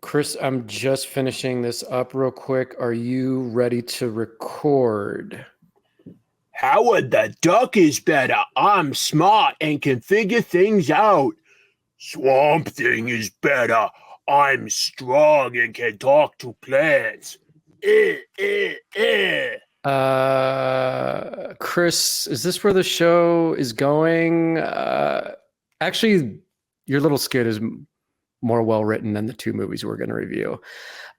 Chris, I'm just finishing this up real quick. Are you ready to record? Howard the Duck is better. I'm smart and can figure things out. Swamp Thing is better. I'm strong and can talk to plants. Chris, is this where the show is going? Actually, your little skit is more well written than the two movies we're going to review.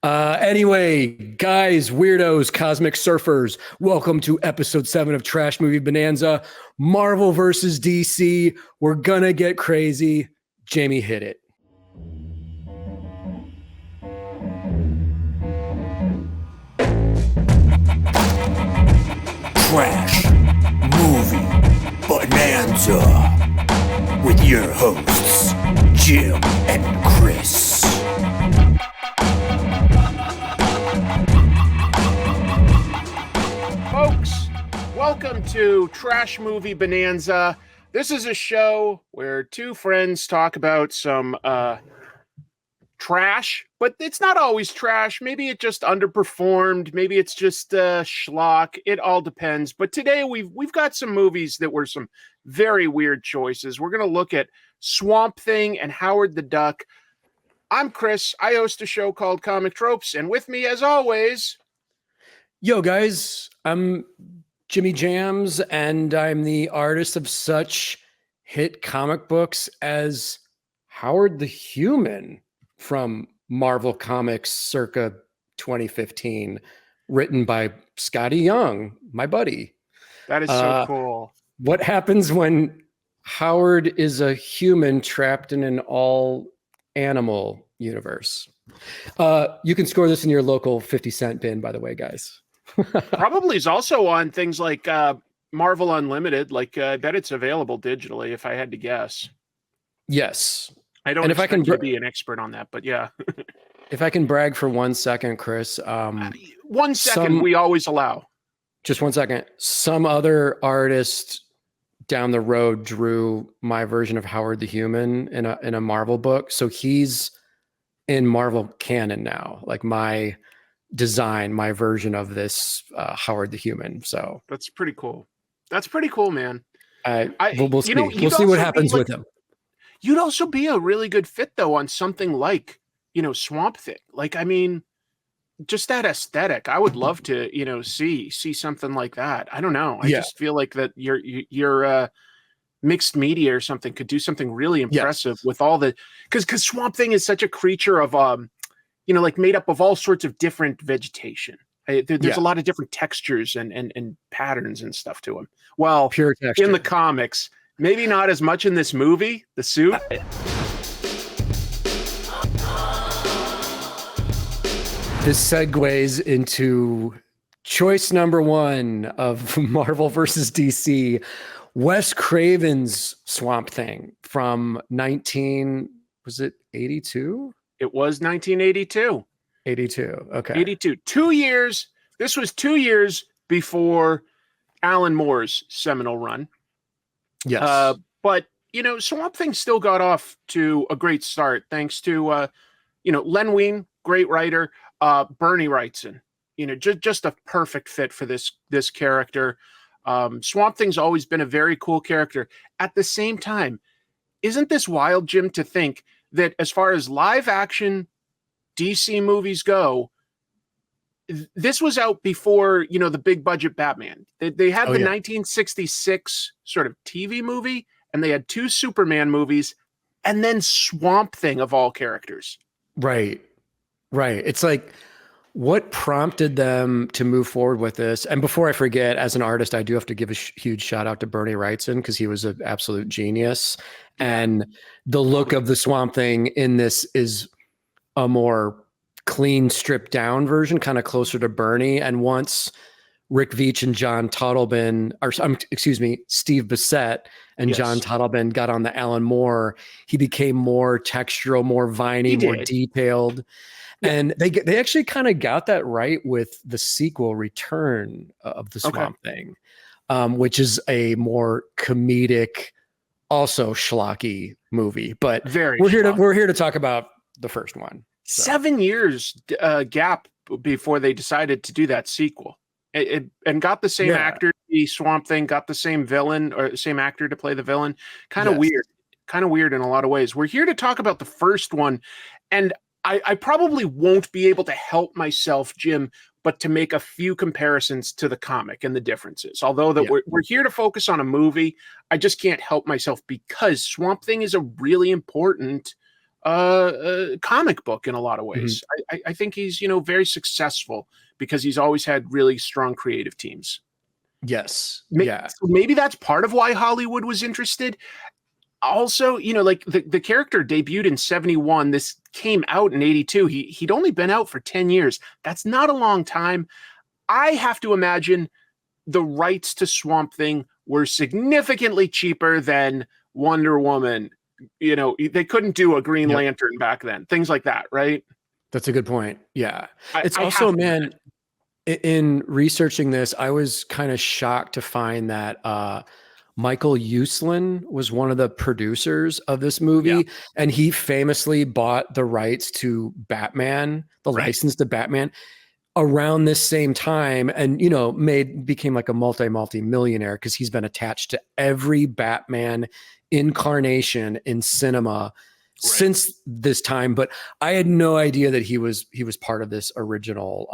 Anyway, guys, weirdos, cosmic surfers, welcome to episode 7 of Trash Movie Bonanza. Marvel versus DC. We're gonna get crazy. Jamie, hit it. Trash Movie Bonanza with your hosts, Jim and Chris. Folks, welcome to Trash Movie Bonanza. This is a show where two friends talk about some trash, but it's not always trash. Maybe it just underperformed. Maybe it's just schlock. It all depends. But today we've got some movies that were some very weird choices. We're going to look at Swamp Thing and Howard the Duck. I'm Chris. I host a show called Comic Tropes, and with me, as always, Yo, guys, I'm Jimmy Jams, and I'm the artist of such hit comic books as Howard the Human from Marvel Comics circa 2015, written by Scotty Young, my buddy. that is so cool. What happens when Howard is a human trapped in an all-animal universe? You can score this in your local 50-cent bin, by the way, guys. Probably is also on things like Marvel Unlimited. Like I bet it's available digitally, if I had to guess. Yes. I don't expect you to be an expert on that, but yeah. If I can brag for 1 second, Chris. 1 second, we always allow. Just 1 second. Some other artist down the road drew my version of Howard the Human in a Marvel book. So he's in Marvel canon now. Like my design, my version of this Howard the Human. So that's pretty cool. That's pretty cool, man. We'll see. We'll see what happens with him. You'd also be a really good fit though on something like, Swamp Thing. Like, I mean, just that aesthetic. I would love to, see something like that. I don't know. I just feel like that your mixed media or something could do something really impressive with all the, because Swamp Thing is such a creature of like made up of all sorts of different vegetation. There's a lot of different textures and patterns and stuff to him. Well, pure texture in the comics, maybe not as much in this movie, the suit. This segues into choice number 1 of Marvel versus DC, Wes Craven's Swamp Thing from 82? It was 1982. 82. Okay. 82. 2 years. This was 2 years before Alan Moore's seminal run. Yes. But, Swamp Thing still got off to a great start thanks to, Len Wein, great writer, Bernie Wrightson, just a perfect fit for this character. Swamp Thing's always been a very cool character. At the same time, isn't this wild, Jim, to think that as far as live action DC movies go, this was out before, the big budget Batman. They had the 1966 sort of TV movie, and they had 2 Superman movies, and then Swamp Thing of all characters. Right. It's like, what prompted them to move forward with this? And before I forget, as an artist, I do have to give a huge shout out to Bernie Wrightson because he was an absolute genius. And the look of the Swamp Thing in this is a more clean, stripped down version, kind of closer to Bernie. And once Rick Veitch and Steve Bissette and John Tuttleben got on the Alan Moore, he became more textural, more viney, more detailed. Yeah. And they actually kind of got that right with the sequel, Return of the Swamp Thing, which is a more comedic, also schlocky movie. But we're here to talk about the first one. So, 7 years gap before they decided to do that sequel. And got the same actor, the Swamp Thing, got the same villain or same actor to play the villain. Kind of weird. Kind of weird in a lot of ways. We're here to talk about the first one, and I probably won't be able to help myself, Jim, but to make a few comparisons to the comic and the differences. Although that we're here to focus on a movie, I just can't help myself because Swamp Thing is a really important comic book in a lot of ways. I think he's, very successful because he's always had really strong creative teams. Yes. So maybe that's part of why Hollywood was interested. Also, like the character debuted in 71. This came out in 82. He'd only been out for 10 years. That's not a long time. I have to imagine the rights to Swamp Thing were significantly cheaper than Wonder Woman. They couldn't do a Green Lantern back then. Things like that, right? That's a good point. Yeah. It's also, man, in researching this, I was kind of shocked to find that Michael Uslan was one of the producers of this movie, and he famously bought the rights to Batman, the license to Batman, around this same time, and became like a multi-millionaire because he's been attached to every Batman incarnation in cinema since this time. But I had no idea that he was part of this original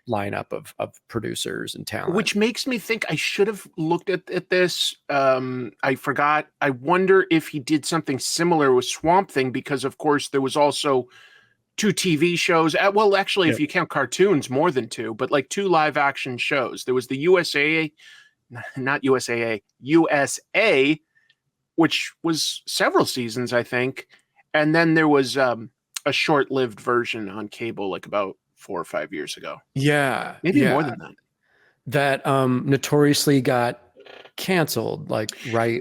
lineup of producers and talent. Which makes me think I should have looked at this. I forgot. I wonder if he did something similar with Swamp Thing, because of course there was also 2 TV shows. Well, actually, if you count cartoons, more than 2, but like 2 live action shows. There was the USA, which was several seasons, I think. And then there was a short-lived version on cable like about 4 or 5 years ago. Yeah. Maybe more than that. That notoriously got canceled,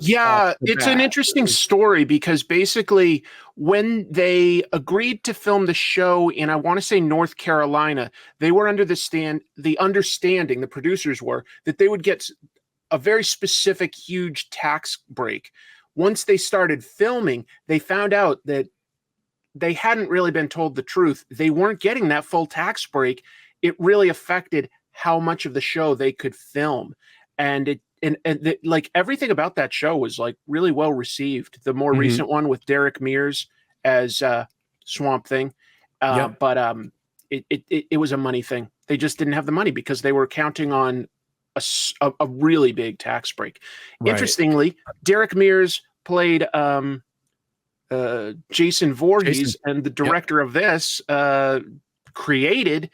Yeah, it's an interesting story because basically when they agreed to film the show in, I want to say, North Carolina, they were under the understanding, the producers were, that they would get a very specific, huge tax break. Once they started filming, they found out that they hadn't really been told the truth. They weren't getting that full tax break. It really affected how much of the show they could film. And like everything about that show was like really well received. The more recent one with Derek Mears as Swamp Thing. But it was a money thing. They just didn't have the money because they were counting on a really big tax break. Right. Interestingly, Derek Mears played Jason Voorhees, and the director of this created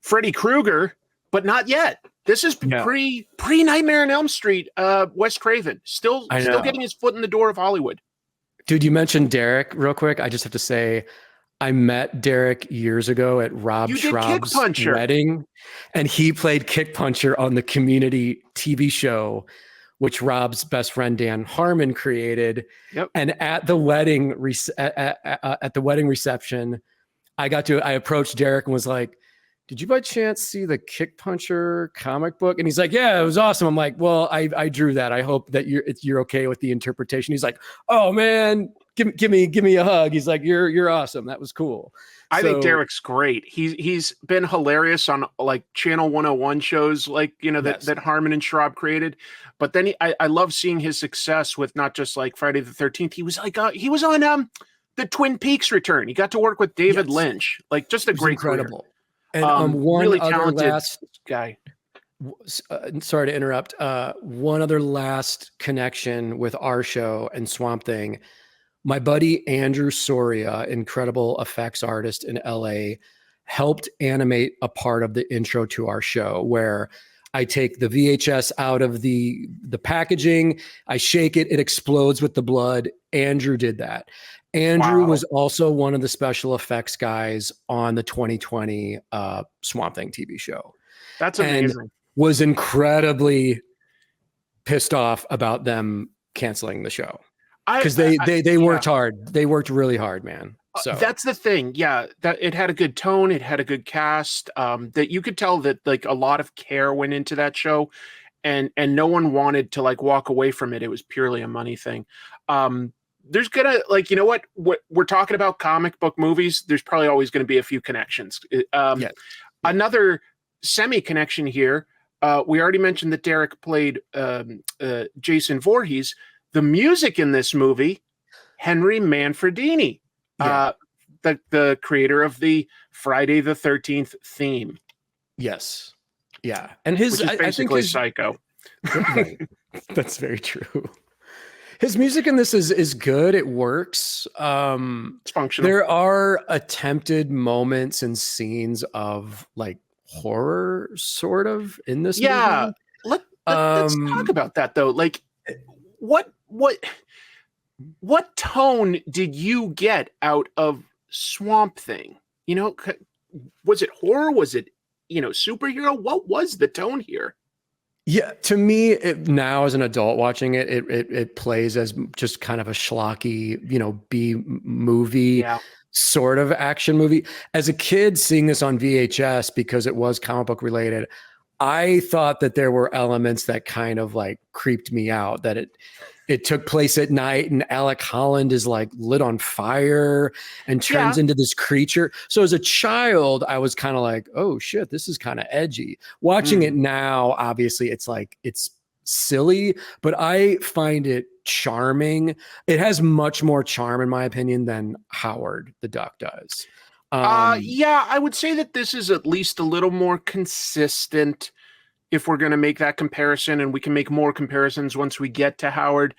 Freddy Krueger, but not yet. This is pre Nightmare on Elm Street. Wes Craven still getting his foot in the door of Hollywood. Dude, you mentioned Derek real quick. I just have to say, I met Derek years ago at Rob Schraub's wedding, and he played Kick Puncher on the Community TV show, which Rob's best friend Dan Harmon created. And at the wedding reception, I approached Derek and was like, "Did you by chance see the Kick Puncher comic book?" And he's like, "Yeah, it was awesome." I'm like, "Well, I drew that. I hope that you're okay with the interpretation." He's like, "Oh man, give me a hug." He's like, "You're awesome. That was cool." I think Derek's great. He's been hilarious on like Channel 101 shows, like that Harmon and Schraub created. But then I love seeing his success with not just like Friday the 13th. He was like he was on the Twin Peaks return. He got to work with David Lynch. Like just a great incredible. Career. And one really other talented last guy. Sorry to interrupt. One other last connection with our show and Swamp Thing. My buddy Andrew Soria, incredible effects artist in LA, helped animate a part of the intro to our show where I take the VHS out of the packaging, I shake it, it explodes with the blood. Andrew did that. Andrew was also one of the special effects guys on the 2020 Swamp Thing TV show. That's amazing. And was incredibly pissed off about them canceling the show because they worked hard. They worked really hard, man. So that's the thing. Yeah, that it had a good tone. It had a good cast. That you could tell that like a lot of care went into that show, and no one wanted to like walk away from it. It was purely a money thing. there's gonna, like, you know what we're talking about, comic book movies. There's probably always going to be a few connections. Yeah. Another semi connection here. We already mentioned that Derek played Jason Voorhees. The music in this movie, Henry Manfredini, Yeah. the creator of the Friday the 13th theme. Yes. Yeah. And his, which is basically I think his, Psycho. right. That's very true. His music in this is good. It works. It's functional. There are attempted moments and scenes of like horror sort of in this movie. Let's talk about that though. Like, what tone did you get out of Swamp Thing? You know, was it horror? Was it, superhero? What was the tone here? Yeah, to me, now as an adult watching it, it plays as just kind of a schlocky, B movie sort of action movie. As a kid seeing this on VHS, because it was comic book related, I thought that there were elements that kind of like creeped me out, that it took place at night and Alec Holland is like lit on fire and turns into this creature. So as a child, I was kind of like, oh shit, this is kind of edgy. Watching it now, obviously it's like, it's silly, but I find it charming. It has much more charm in my opinion than Howard the Duck does. I would say that this is at least a little more consistent, if we're going to make that comparison, and we can make more comparisons once we get to Howard.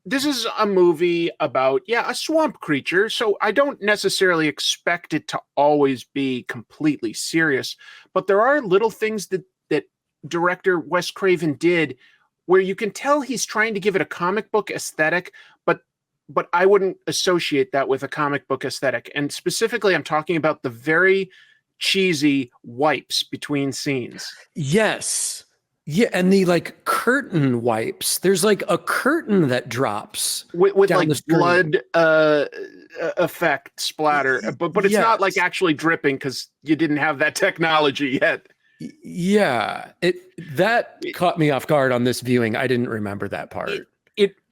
This is a movie about, a swamp creature. So I don't necessarily expect it to always be completely serious, but there are little things that director Wes Craven did where you can tell he's trying to give it a comic book aesthetic, but I wouldn't associate that with a comic book aesthetic. And specifically, I'm talking about the very cheesy wipes between scenes. Yes. Yeah, and the like curtain wipes. There's like a curtain that drops with down like the blood effect splatter, but it's not like actually dripping because you didn't have that technology yet. Yeah, that caught me off guard on this viewing. I didn't remember that part.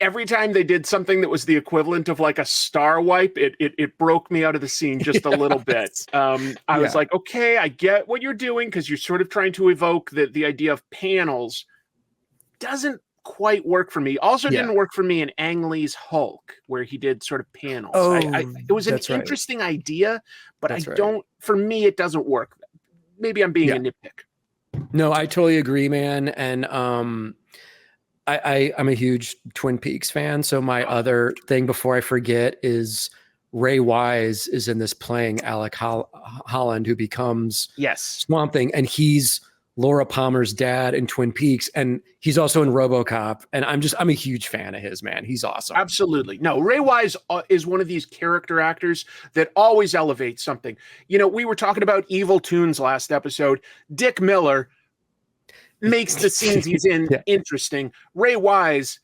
Every time they did something that was the equivalent of like a star wipe, it broke me out of the scene just a little bit. I was like, okay, I get what you're doing, because you're sort of trying to evoke the idea of panels. Doesn't quite work for me. Also didn't work for me in Ang Lee's Hulk, where he did sort of panels. It was an interesting idea, but for me, it doesn't work. Maybe I'm being a nitpick. No, I totally agree, man. And I'm a huge Twin Peaks fan. So my other thing before I forget is Ray Wise is in this playing Alec Holland, who becomes Swamp Thing. And he's Laura Palmer's dad in Twin Peaks. And he's also in RoboCop. And I'm a huge fan of his, man. He's awesome. Absolutely. No, Ray Wise is one of these character actors that always elevates something. We were talking about Evil Toons last episode. Dick Miller makes the scenes he's in interesting. Ray Wise,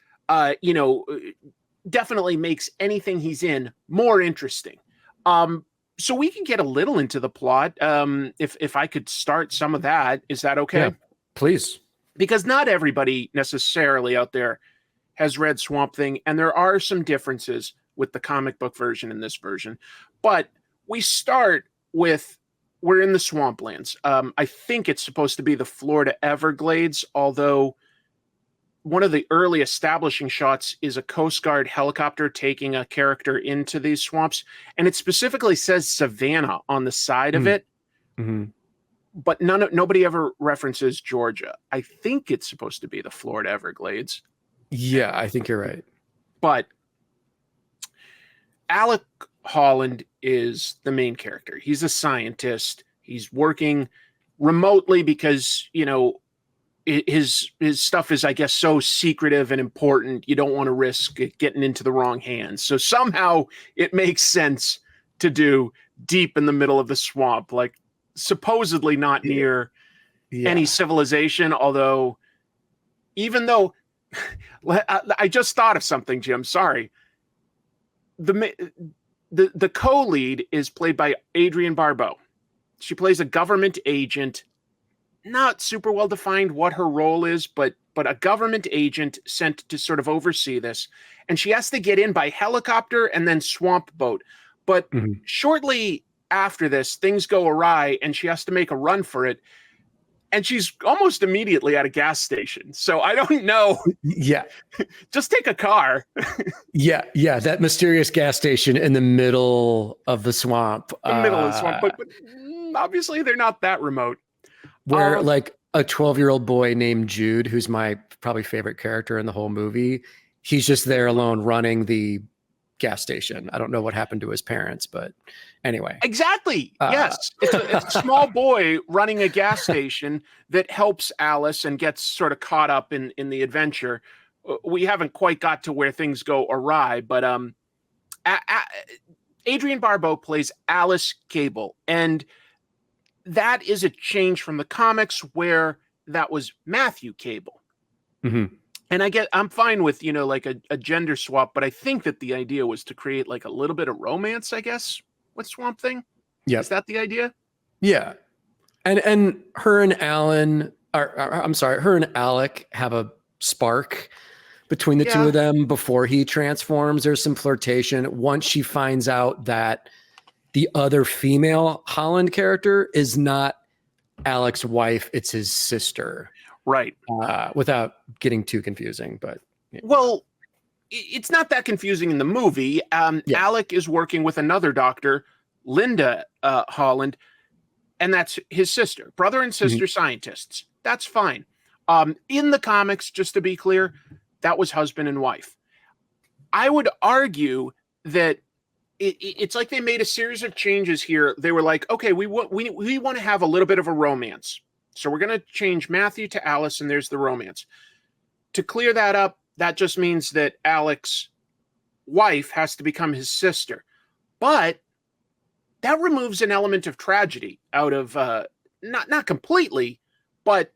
definitely makes anything he's in more interesting. So we can get a little into the plot. If I could start some of that, is that okay? Yeah, please. Because not everybody necessarily out there has read Swamp Thing, and there are some differences with the comic book version and this version. But we start with, we're in the swamplands. I think it's supposed to be the Florida Everglades, although one of the early establishing shots is a Coast Guard helicopter taking a character into these swamps. And it specifically says Savannah on the side of it. Mm-hmm. But nobody ever references Georgia. I think it's supposed to be the Florida Everglades. Yeah, I think you're right. But Alec Holland is the main character. He's a scientist. He's working remotely because, his stuff is, I guess, so secretive and important. You don't want to risk it getting into the wrong hands. So somehow it makes sense to do deep in the middle of the swamp, like supposedly not near any civilization. Although, even though I just thought of something, Jim, sorry. The co-lead is played by Adrienne Barbeau. She plays a government agent not super well defined what her role is, but a government agent sent to sort of oversee this. And she has to get in by helicopter and then swamp boat. But Mhm. shortly after this, things go awry and she has to make a run for it. And she's almost immediately at a gas station. So I don't know. Yeah. Just take a car. Yeah. That mysterious gas station in the middle of the swamp. The middle of the swamp. But obviously they're not that remote. Where like a 12-year-old boy named Jude, who's my probably favorite character in the whole movie, he's just there alone running the gas station. I don't know what happened to his parents, but anyway. Exactly. Yes. It's a small boy running a gas station that helps Alice and gets sort of caught up in the adventure. We haven't quite got to where things go awry, but Adrienne Barbeau plays Alice Cable, and that is a change from the comics where that was Matthew Cable. Mm-hmm. And I'm fine with, like a gender swap, but I think that the idea was to create like a little bit of romance, I guess, with Swamp Thing. Yeah. Is that the idea? Yeah. And her and Alan her and Alec have a spark between the two of them before he transforms. There's some flirtation. Once she finds out that the other female Holland character is not Alec's wife, it's his sister. Right. Without getting too confusing, but yeah. Well, it's not that confusing in the movie. Alec is working with another doctor, Linda Holland, and that's his sister, brother and sister scientists. That's fine. In the comics, just to be clear, that was husband and wife. I would argue that it's like they made a series of changes here. They were like, okay, we want to have a little bit of a romance. So we're going to change Matthew to Alice, and there's the romance. To clear that up, that just means that Alec's wife has to become his sister. But that removes an element of tragedy out of, not completely, but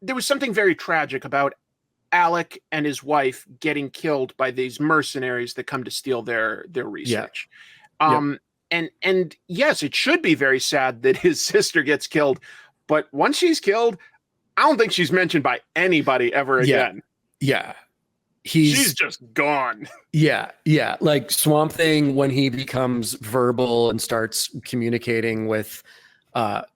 there was something very tragic about Alec and his wife getting killed by these mercenaries that come to steal their research. And yes, it should be very sad that his sister gets killed. But once she's killed, I don't think she's mentioned by anybody ever again. Yeah. She's just gone. Yeah. Like Swamp Thing, when he becomes verbal and starts communicating with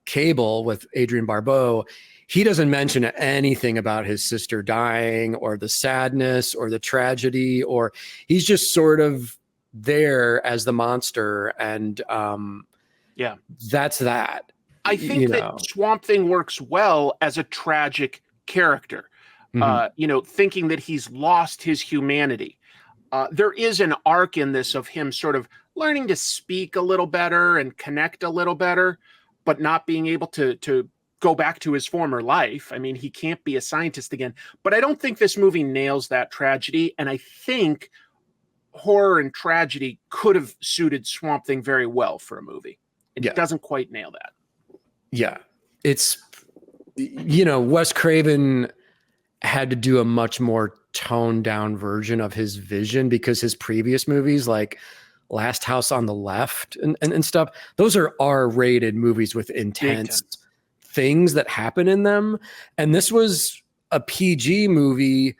Cable, with Adrienne Barbeau, he doesn't mention anything about his sister dying or the sadness or the tragedy, or he's just sort of there as the monster. And that's that. I think that Swamp Thing works well as a tragic character, thinking that he's lost his humanity. There is an arc in this of him sort of learning to speak a little better and connect a little better, but not being able to go back to his former life. I mean, he can't be a scientist again, but I don't think this movie nails that tragedy. And I think horror and tragedy could have suited Swamp Thing very well for a movie. It doesn't quite nail that. Yeah. It's, Wes Craven had to do a much more toned down version of his vision because his previous movies, like Last House on the Left and stuff, those are R-rated movies with intense things that happen in them. And this was a PG movie,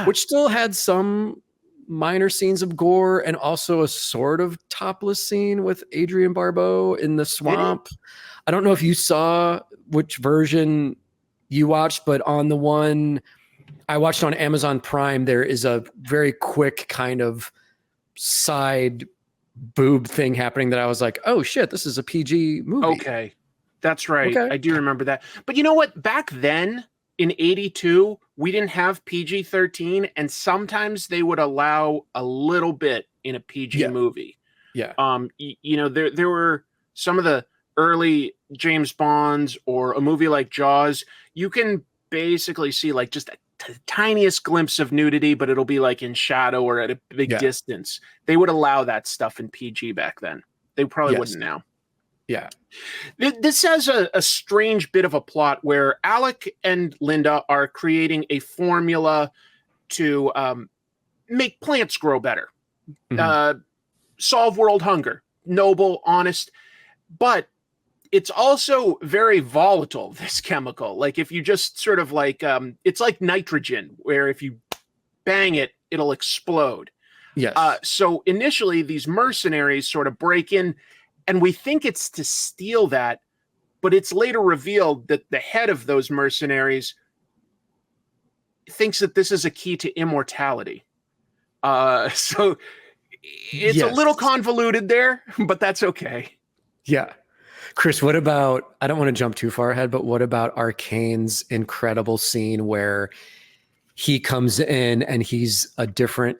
which still had some minor scenes of gore and also a sort of topless scene with Adrienne Barbeau in the swamp. I don't know if you saw which version you watched, but on the one I watched on Amazon Prime, there is a very quick kind of side boob thing happening that I was like, oh shit, this is a PG movie. Okay. That's right. Okay. I do remember that. But you know what? Back then in 82, we didn't have PG-13, and sometimes they would allow a little bit in a PG movie. Yeah. There were some of the early James Bonds or a movie like Jaws, you can basically see like just the tiniest glimpse of nudity, but it'll be like in shadow or at a big distance. They would allow that stuff in PG back then. They probably wouldn't now. Yeah. This has a strange bit of a plot where Alec and Linda are creating a formula to make plants grow better, solve world hunger, noble, honest. But it's also very volatile, this chemical. Like if you just sort of like, it's like nitrogen, where if you bang it, it'll explode. Yes. So initially, these mercenaries sort of break in, and we think it's to steal that, but it's later revealed that the head of those mercenaries thinks that this is a key to immortality. So it's a little convoluted there, but that's okay. Yeah. Chris, what about, I don't want to jump too far ahead, but what about Arcane's incredible scene where he comes in and he's a different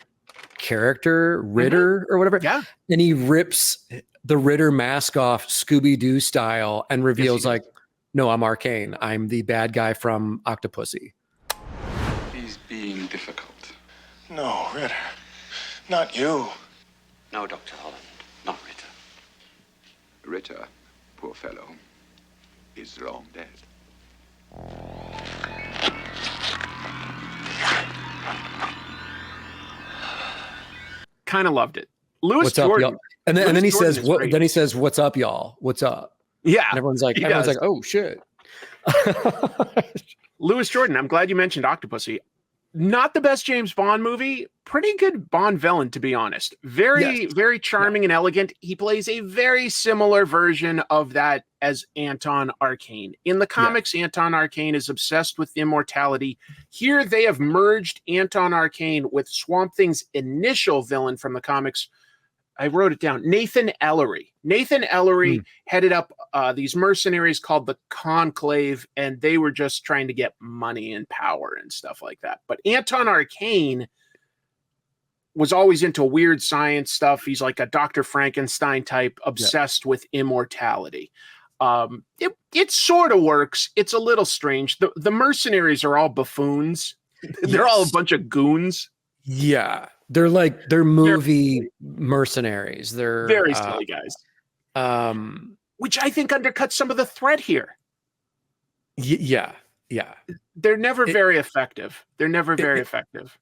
character, Ritter or whatever. Yeah. And he rips the Ritter mask off Scooby-Doo style and reveals like, no, I'm Arcane. I'm the bad guy from Octopussy. He's being difficult. No, Ritter. Not you. No, Dr. Holland. Not Ritter. Ritter, poor fellow, is long dead. Kind of loved it. Lewis What's Jordan. up, y'all? And then he says, what? Then he says, "What's up, y'all? What's up?" Yeah. And everyone's like, "Oh shit." Lewis Jordan. I'm glad you mentioned Octopussy. Not the best James Bond movie. Pretty good Bond villain, to be honest. Very charming and elegant. He plays a very similar version of that as Anton Arcane. In the comics, Anton Arcane is obsessed with immortality. Here, they have merged Anton Arcane with Swamp Thing's initial villain from the comics. I wrote it down. Nathan Ellery. Nathan Ellery headed up these mercenaries called the Conclave, and they were just trying to get money and power and stuff like that. But Anton Arcane was always into weird science stuff. He's like a Dr. Frankenstein type, obsessed with immortality. It sort of works. It's a little strange. The mercenaries are all buffoons. They're all a bunch of goons. Yeah. They're movie mercenaries. They're very silly guys. Which I think undercuts some of the threat here. Yeah. They're never very effective. They're never very effective.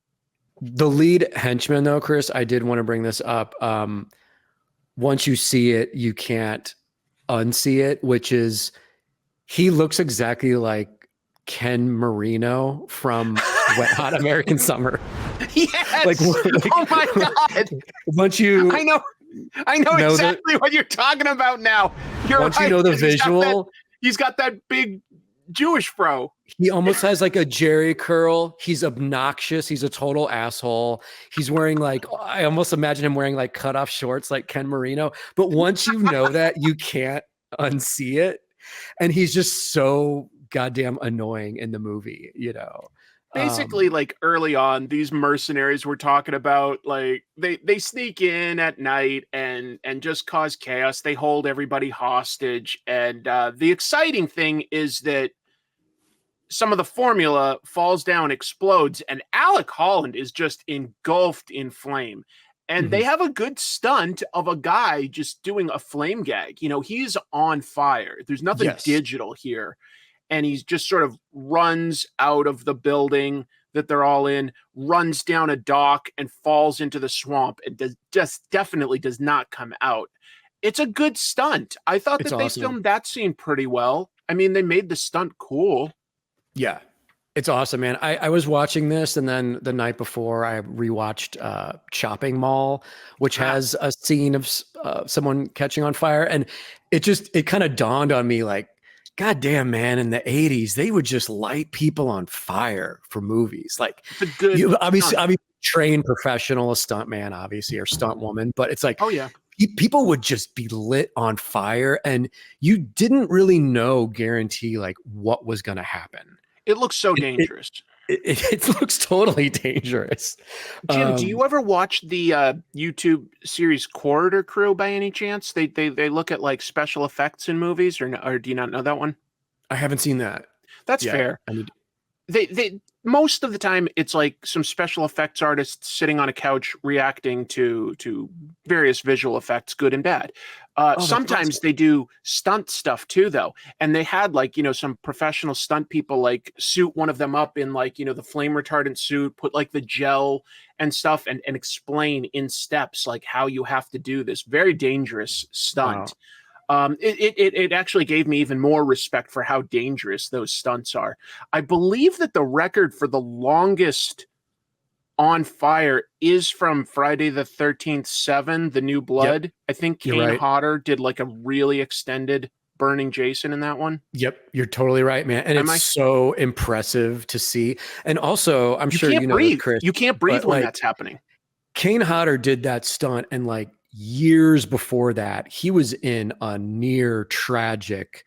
The lead henchman, though, Chris, I did want to bring this up. Once you see it, you can't unsee it, which is he looks exactly like Ken Marino from Wet Hot American Summer. Yes. Like, oh my God. Once you, I know exactly what you're talking about now. You're once right. you know the visual, he's got that big Jewish bro. He almost has like a Jerry curl. He's obnoxious. He's a total asshole. He's wearing like, I almost imagine him wearing like cutoff shorts like Ken Marino. But once you know that, you can't unsee it. And he's just so goddamn annoying in the movie, you know. Basically, like early on, these mercenaries we're talking about, like they sneak in at night and just cause chaos. They hold everybody hostage. And the exciting thing is that some of the formula falls down, explodes, and Alec Holland is just engulfed in flame. And they have a good stunt of a guy just doing a flame gag. You know, he's on fire. There's nothing digital here. And he just sort of runs out of the building that they're all in, runs down a dock and falls into the swamp and definitely does not come out. It's a good stunt. I thought that they filmed that scene pretty well. I mean, they made the stunt cool. Yeah, it's awesome, man. I was watching this, and then the night before I rewatched Chopping Mall, which has a scene of someone catching on fire. And it kind of dawned on me like, God damn, man, in the 80s, they would just light people on fire for movies. Like, obviously, trained professional, a stunt man, obviously, or stunt woman, but it's like, people would just be lit on fire, and you didn't really guarantee like what was going to happen. It looks so dangerous. It looks totally dangerous. Jim, do you ever watch the YouTube series Corridor Crew by any chance? They look at like special effects in movies, or do you not know that one? I haven't seen that. That's fair. They most of the time it's like some special effects artists sitting on a couch reacting to various visual effects, good and bad. Sometimes they do stunt stuff too, though. And they had like, some professional stunt people like suit one of them up in like, the flame retardant suit, put like the gel and stuff and explain in steps like how you have to do this very dangerous stunt. It actually gave me even more respect for how dangerous those stunts are. I believe that the record for the longest on fire is from Friday the 13th 7, The New Blood. I think You're Kane right. Hodder did like a really extended burning Jason in that one. Yep, you're totally right, man. And Am it's I? so impressive to see. And also, I'm You sure can't you know this, breathe. Chris, You can't breathe but when like that's happening. Kane Hodder did that stunt, and like years before that, he was in a near tragic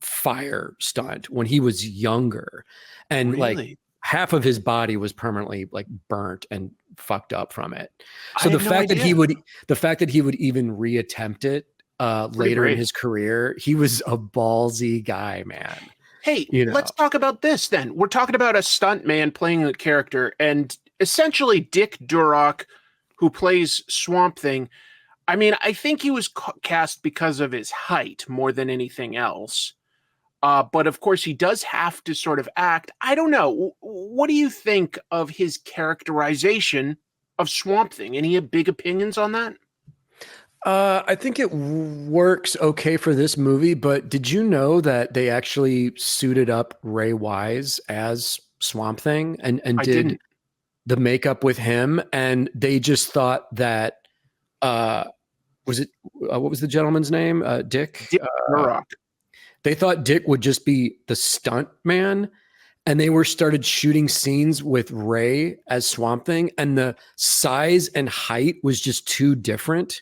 fire stunt when he was younger. And like Really? half of his body was permanently like burnt and fucked up from it. So I had no idea. the fact that he would even reattempt it Pretty later in brave. his career, he was a ballsy guy, man. Hey, You know. let's talk about this then. We're talking about a stunt man playing a character, and essentially Dick Durock, who plays Swamp Thing. I mean, I think he was cast because of his height more than anything else. But of course, he does have to sort of act. I don't know. What do you think of his characterization of Swamp Thing? Any big opinions on that? I think it works okay for this movie, but did you know that they actually suited up Ray Wise as Swamp Thing and I did didn't. the makeup with him? And they just thought that uh was it what was the gentleman's name? Dick. Dick Durock. They thought Dick would just be the stunt man, and they were started shooting scenes with Ray as Swamp Thing, and the size and height was just too different.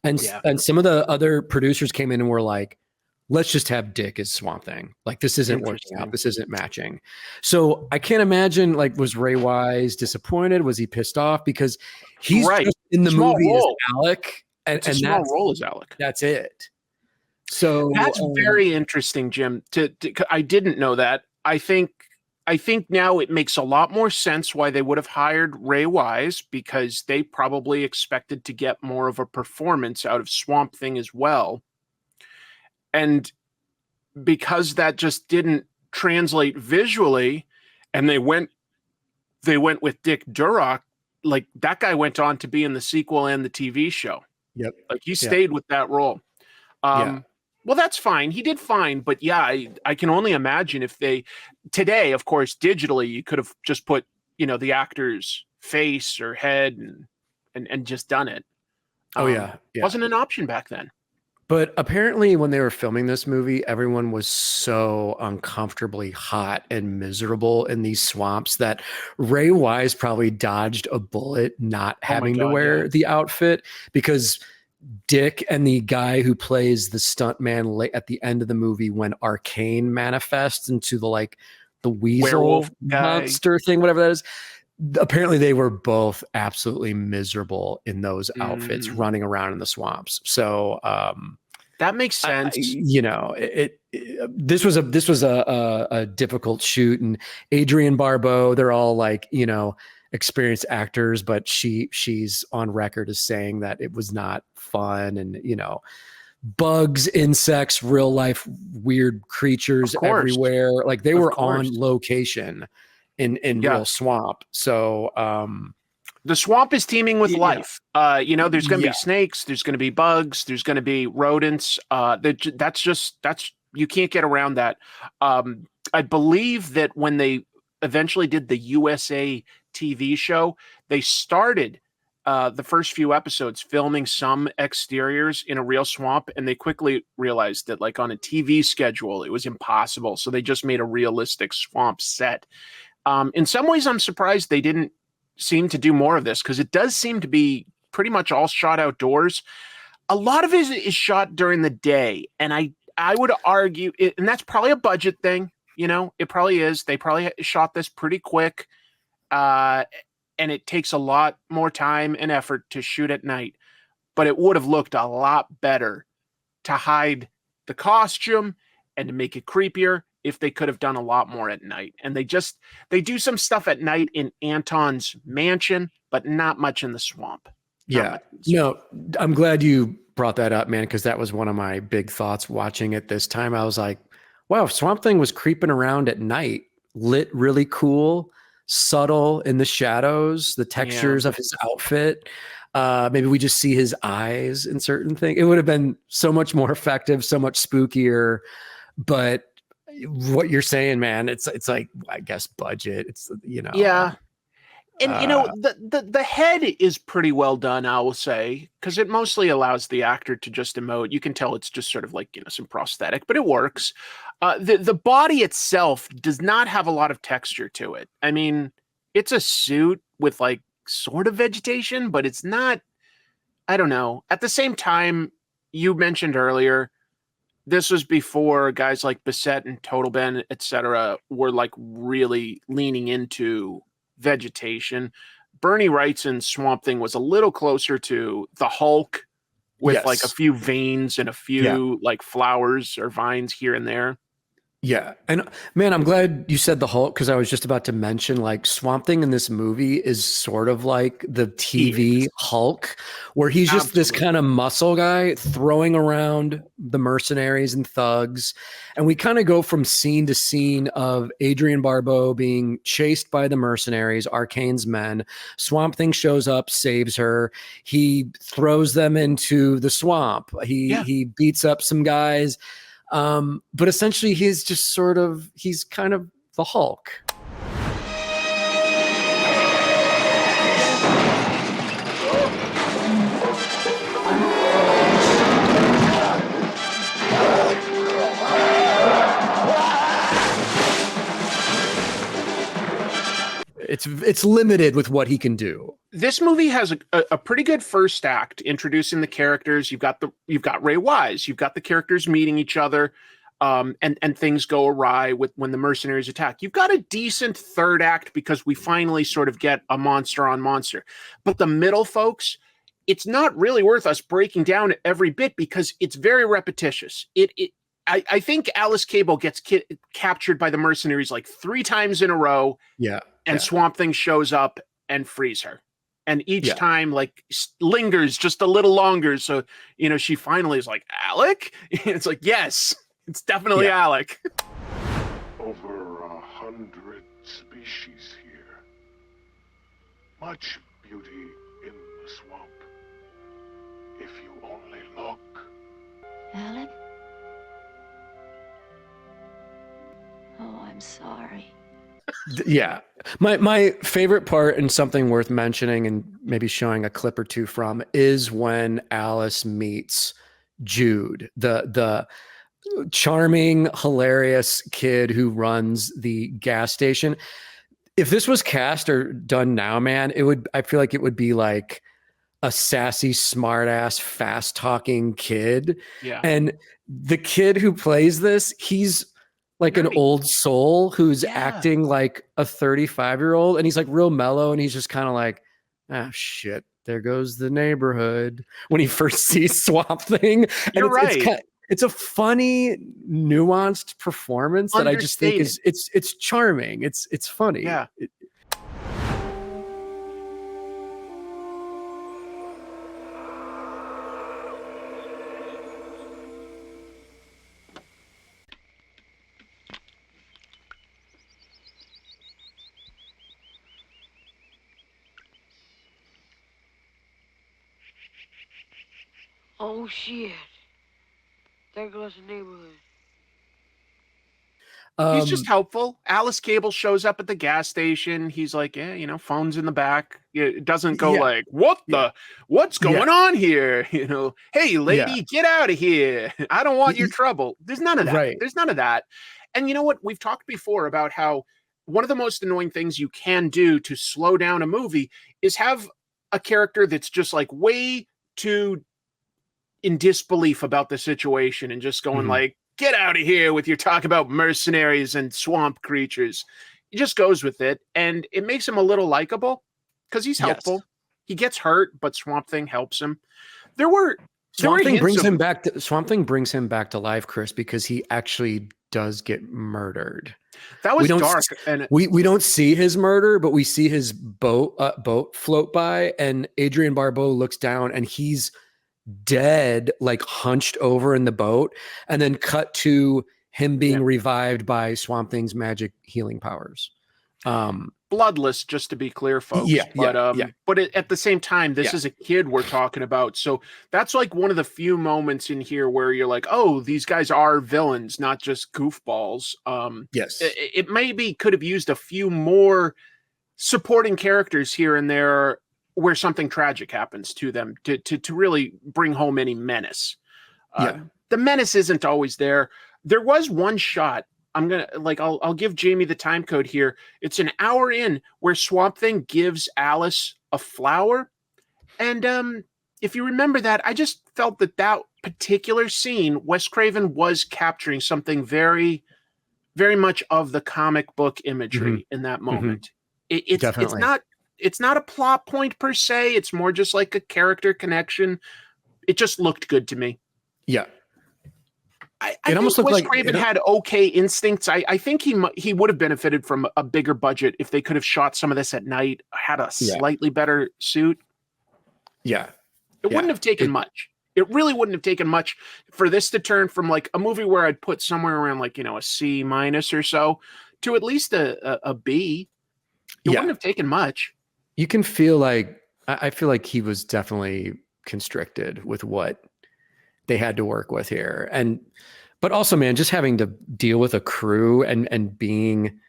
Yeah. And some of the other producers came in and were like, let's just have Dick as Swamp Thing. Like, this isn't working Interesting. out. This isn't matching. So I can't imagine, like, was Ray Wise disappointed? Was he pissed off? Because he's Right. just in the Small movie role. as Alec. It's a And small role as Alec. that's it. So That's very interesting, Jim. I didn't know that. I think now it makes a lot more sense why they would have hired Ray Wise, because they probably expected to get more of a performance out of Swamp Thing as well. And because that just didn't translate visually, and they went with Dick Durock, like that guy went on to be in the sequel and the TV show. Yep. Like he stayed with that role. Well, that's fine. He did fine, but yeah, I can only imagine if they today, of course, digitally, you could have just put, the actor's face or head and just done it. yeah. Wasn't an option back then. But apparently, when they were filming this movie, everyone was so uncomfortably hot and miserable in these swamps that Ray Wise probably dodged a bullet not having to wear the outfit, because Dick and the guy who plays the stuntman at the end of the movie, when Arcane manifests into the weasel Werewolf guy. monster thing, whatever that is. Apparently they were both absolutely miserable in those outfits running around in the swamps. So that makes sense. This was a difficult shoot, and Adrienne Barbeau, they're all experienced actors, but she's on record as saying that it was not fun, and bugs, insects, real life weird creatures everywhere. Like they were on location in real swamp. So the swamp is teeming with life. There's going to be snakes, there's going to be bugs, there's going to be rodents. That's you can't get around that. I believe that when they eventually did the USA TV show, they started the first few episodes filming some exteriors in a real swamp, and they quickly realized that on a TV schedule, it was impossible. So they just made a realistic swamp set. In some ways, I'm surprised they didn't seem to do more of this, because it does seem to be pretty much all shot outdoors. A lot of it is shot during the day, and I would argue, and that's probably a budget thing. It probably is. They probably shot this pretty quick, and it takes a lot more time and effort to shoot at night. But it would have looked a lot better to hide the costume and to make it creepier if they could have done a lot more at night. And they do some stuff at night in Anton's mansion, but not much in the swamp. No, I'm glad you brought that up, man, because that was one of my big thoughts watching it this time. I was like, wow, Swamp Thing was creeping around at night, lit really cool, subtle in the shadows, the textures of his outfit. Maybe we just see his eyes in certain things. It would have been so much more effective, so much spookier. But what you're saying, man, it's like, I guess, budget. It's, Yeah. And uh, the head is pretty well done, I will say, because it mostly allows the actor to just emote. You can tell it's just sort of like some prosthetic, but it works. The body itself does not have a lot of texture to it. I mean, it's a suit with like sort of vegetation, but it's not. I don't know. At the same time, you mentioned earlier, this was before guys like Bissett and Total Ben, etc., were like really leaning into vegetation. Bernie Wrightson's Swamp Thing was a little closer to the Hulk with like a yes. few veins and a few like flowers or vines here and there. Yeah. And man, I'm glad you said the Hulk, because I was just about to mention, like, Swamp Thing in this movie is sort of like the TV Hulk, where he's just this kind of muscle guy throwing around the mercenaries and thugs. And we kind of go from scene to scene of Adrienne Barbeau being chased by the mercenaries, Arcane's men. Swamp Thing shows up, saves her. He throws them into the swamp. He beats up some guys. But essentially he's kind of the Hulk. It's limited with what he can do. This movie has a pretty good first act introducing the characters. You've got Ray Wise. You've got the characters meeting each other, and things go awry when the mercenaries attack. You've got a decent third act because we finally sort of get a monster on monster. But the middle, folks, it's not really worth us breaking down every bit because it's very repetitious. I think Alice Cable gets captured by the mercenaries like 3 times in a row. Yeah. And Swamp Thing shows up and frees her. And each time, like, lingers just a little longer. So, she finally is like, Alec? It's like, yes, it's definitely Alec. Over 100 species here. Much beauty in the swamp. If you only look. Alec? Oh, I'm sorry. Yeah. My favorite part, and something worth mentioning and maybe showing a clip or two from, is when Alice meets Jude, the charming, hilarious kid who runs the gas station. If this was cast or done now, man, I feel like it would be like a sassy, smart-ass, fast-talking kid. Yeah. And the kid who plays this, he's like an old soul who's acting like a 35-year-old, and he's like real mellow, and he's just kind of like, ah, shit, there goes the neighborhood, when he first sees Swamp Thing. And You're right. It's a funny, nuanced performance that I just think it's charming. It's funny. Yeah. Oh, shit. There goes the neighborhood. He's just helpful. Alice Cable shows up at the gas station. He's like, phone's in the back. It doesn't go like, what's going on here? Hey, lady, get out of here. I don't want your trouble. There's none of that. Right. There's none of that. And you know what? We've talked before about how one of the most annoying things you can do to slow down a movie is have a character that's just like way too in disbelief about the situation and just going like, get out of here with your talk about mercenaries and swamp creatures. He just goes with it, and it makes him a little likable because he's helpful. Yes. He gets hurt, but Swamp Thing helps him. Swamp Thing brings him back to life, Chris, because he actually does get murdered. That was dark, and we don't see his murder, but we see his boat float by, and Adrienne Barbeau looks down, and he's dead, like hunched over in the boat, and then cut to him being revived by Swamp Thing's magic healing powers. bloodless, just to be clear, folks. Yeah, but at the same time, this Yeah. is a kid we're talking about. So that's like one of the few moments in here where you're like, oh, these guys are villains, not just goofballs. Yes. It maybe could have used a few more supporting characters here and there where something tragic happens to them to really bring home any menace. The menace isn't always there. There was one shot. I'll give Jamie the time code here. It's an hour in where Swamp Thing gives Alice a flower. And if you remember that, I just felt that particular scene, Wes Craven was capturing something very, very much of the comic book imagery in that moment. Definitely. It's not a plot point per se. It's more just like a character connection. It just looked good to me. Yeah. I think Wes Craven had okay instincts. I think he would have benefited from a bigger budget if they could have shot some of this at night, had a slightly better suit. Yeah. It wouldn't have taken much. It really wouldn't have taken much for this to turn from like a movie where I'd put somewhere around like, a C- or so to at least a B. It wouldn't have taken much. You can feel like, I feel like he was definitely constricted with what they had to work with here. But also, man, just having to deal with a crew and being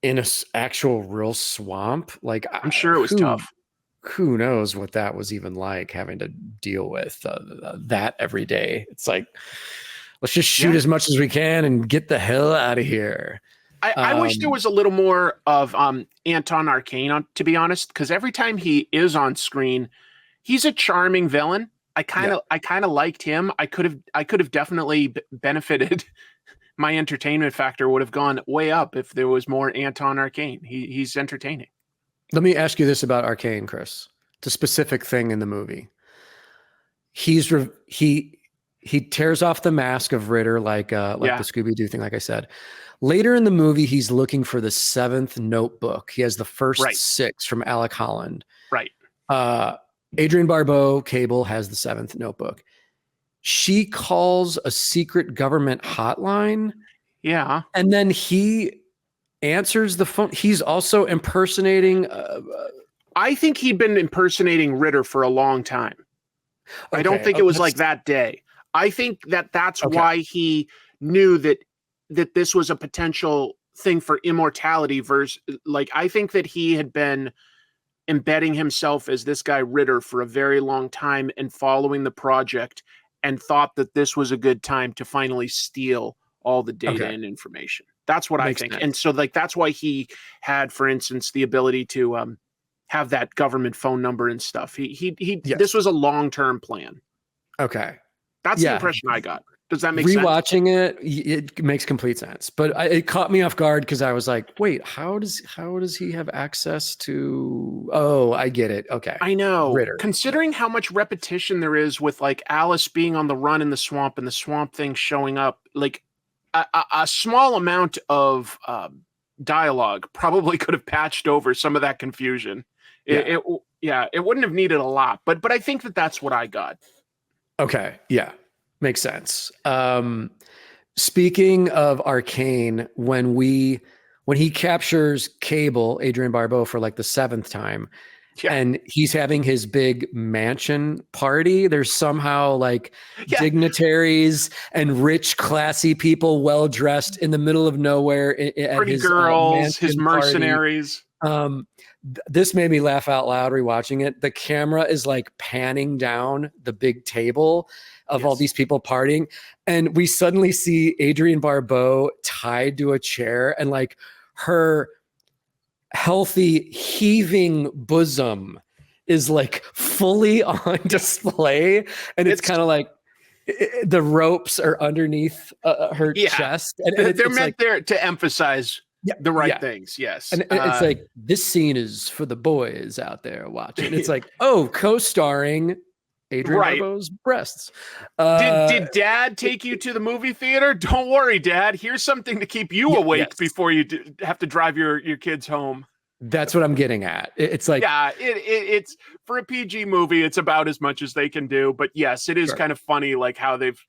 in a actual real swamp. Like, I'm sure it was tough. Who knows what that was even like, having to deal with that every day. It's like, let's just shoot as much as we can and get the hell out of here. I wish there was a little more of Anton Arcane, to be honest, because every time he is on screen, he's a charming villain. I kind of liked him. I could have definitely benefited. My entertainment factor would have gone way up if there was more Anton Arcane. He's entertaining. Let me ask you this about Arcane, Chris. It's a specific thing in the movie. He tears off the mask of Ritter like the Scooby-Doo thing, like I said. Later in the movie, he's looking for the 7th notebook. He has the first 6 from Alec Holland. Right. Adrienne Barbeau, Cable, has the 7th notebook. She calls a secret government hotline. Yeah. And then he answers the phone. He's also impersonating. I think he'd been impersonating Ritter for a long time. Okay. I don't think it was like that day. I think that's why he knew that this was a potential thing for immortality versus like, I think that he had been embedding himself as this guy Ritter for a very long time and following the project and thought that this was a good time to finally steal all the data and information. That's what I think. Sense. And so like, that's why he had, for instance, the ability to have that government phone number and stuff. This was a long-term plan. Okay. That's the impression I got. Does that make sense? Rewatching it makes complete sense. But it caught me off guard because I was like, wait, how does he have access to? Oh, I get it. Okay. I know. Ritter. Considering how much repetition there is with like Alice being on the run in the swamp and the Swamp Thing showing up, like a small amount of dialogue probably could have patched over some of that confusion. It wouldn't have needed a lot, but I think that's what I got. Okay. Yeah. Makes sense. Speaking of Arcane, when he captures Cable, Adrienne Barbeau, for like the 7th time, and he's having his big mansion party, there's somehow like dignitaries and rich, classy people, well dressed, in the middle of nowhere. Pretty girls, his mercenaries. This made me laugh out loud rewatching it. The camera is like panning down the big table of all these people partying. And we suddenly see Adrienne Barbeau tied to a chair, and like her healthy heaving bosom is like fully on display. And it's kind of like the ropes are underneath her chest. And they're meant there to emphasize the right things. Yes. And it's like, this scene is for the boys out there watching. It's like, oh, co-starring Adrienne Barbeau's breasts. Did Dad take you to the movie theater? Don't worry, Dad. Here's something to keep you awake before you have to drive your kids home. That's what I'm getting at. It's like, it's for a PG movie. It's about as much as they can do. But yes, it is kind of funny, like how they've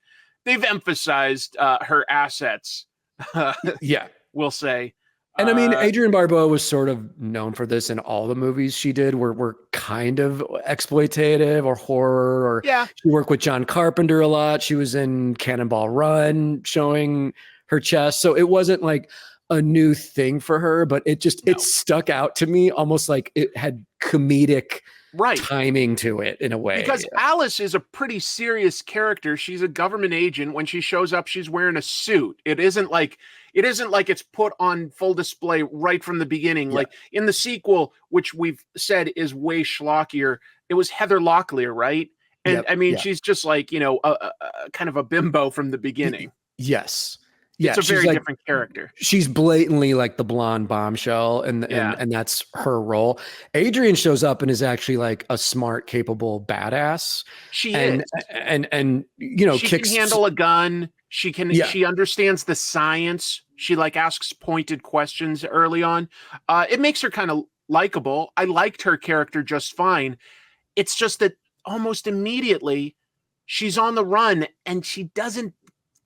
emphasized her assets. We'll say. And I mean, Adrienne Barbeau was sort of known for this in all the movies she did were kind of exploitative or horror, or Yeah. she worked with John Carpenter a lot. She was in Cannonball Run showing her chest. So it wasn't like a new thing for her, but it stuck out to me almost like it had comedic timing to it in a way. Because Alice is a pretty serious character. She's a government agent. When she shows up, she's wearing a suit. It isn't like it's put on full display right from the beginning. Yeah. Like in the sequel, which we've said is way schlockier, it was Heather Locklear, right? And I mean, she's just like, a kind of a bimbo from the beginning. Yes. Yeah, it's a very different character. She's blatantly like the blonde bombshell, and that's her role. Adrienne shows up and is actually like a smart, capable badass. She is, and she can handle a gun. She can. She understands the science. She like asks pointed questions early on. It makes her kind of likable. I liked her character just fine. It's just that almost immediately she's on the run and she doesn't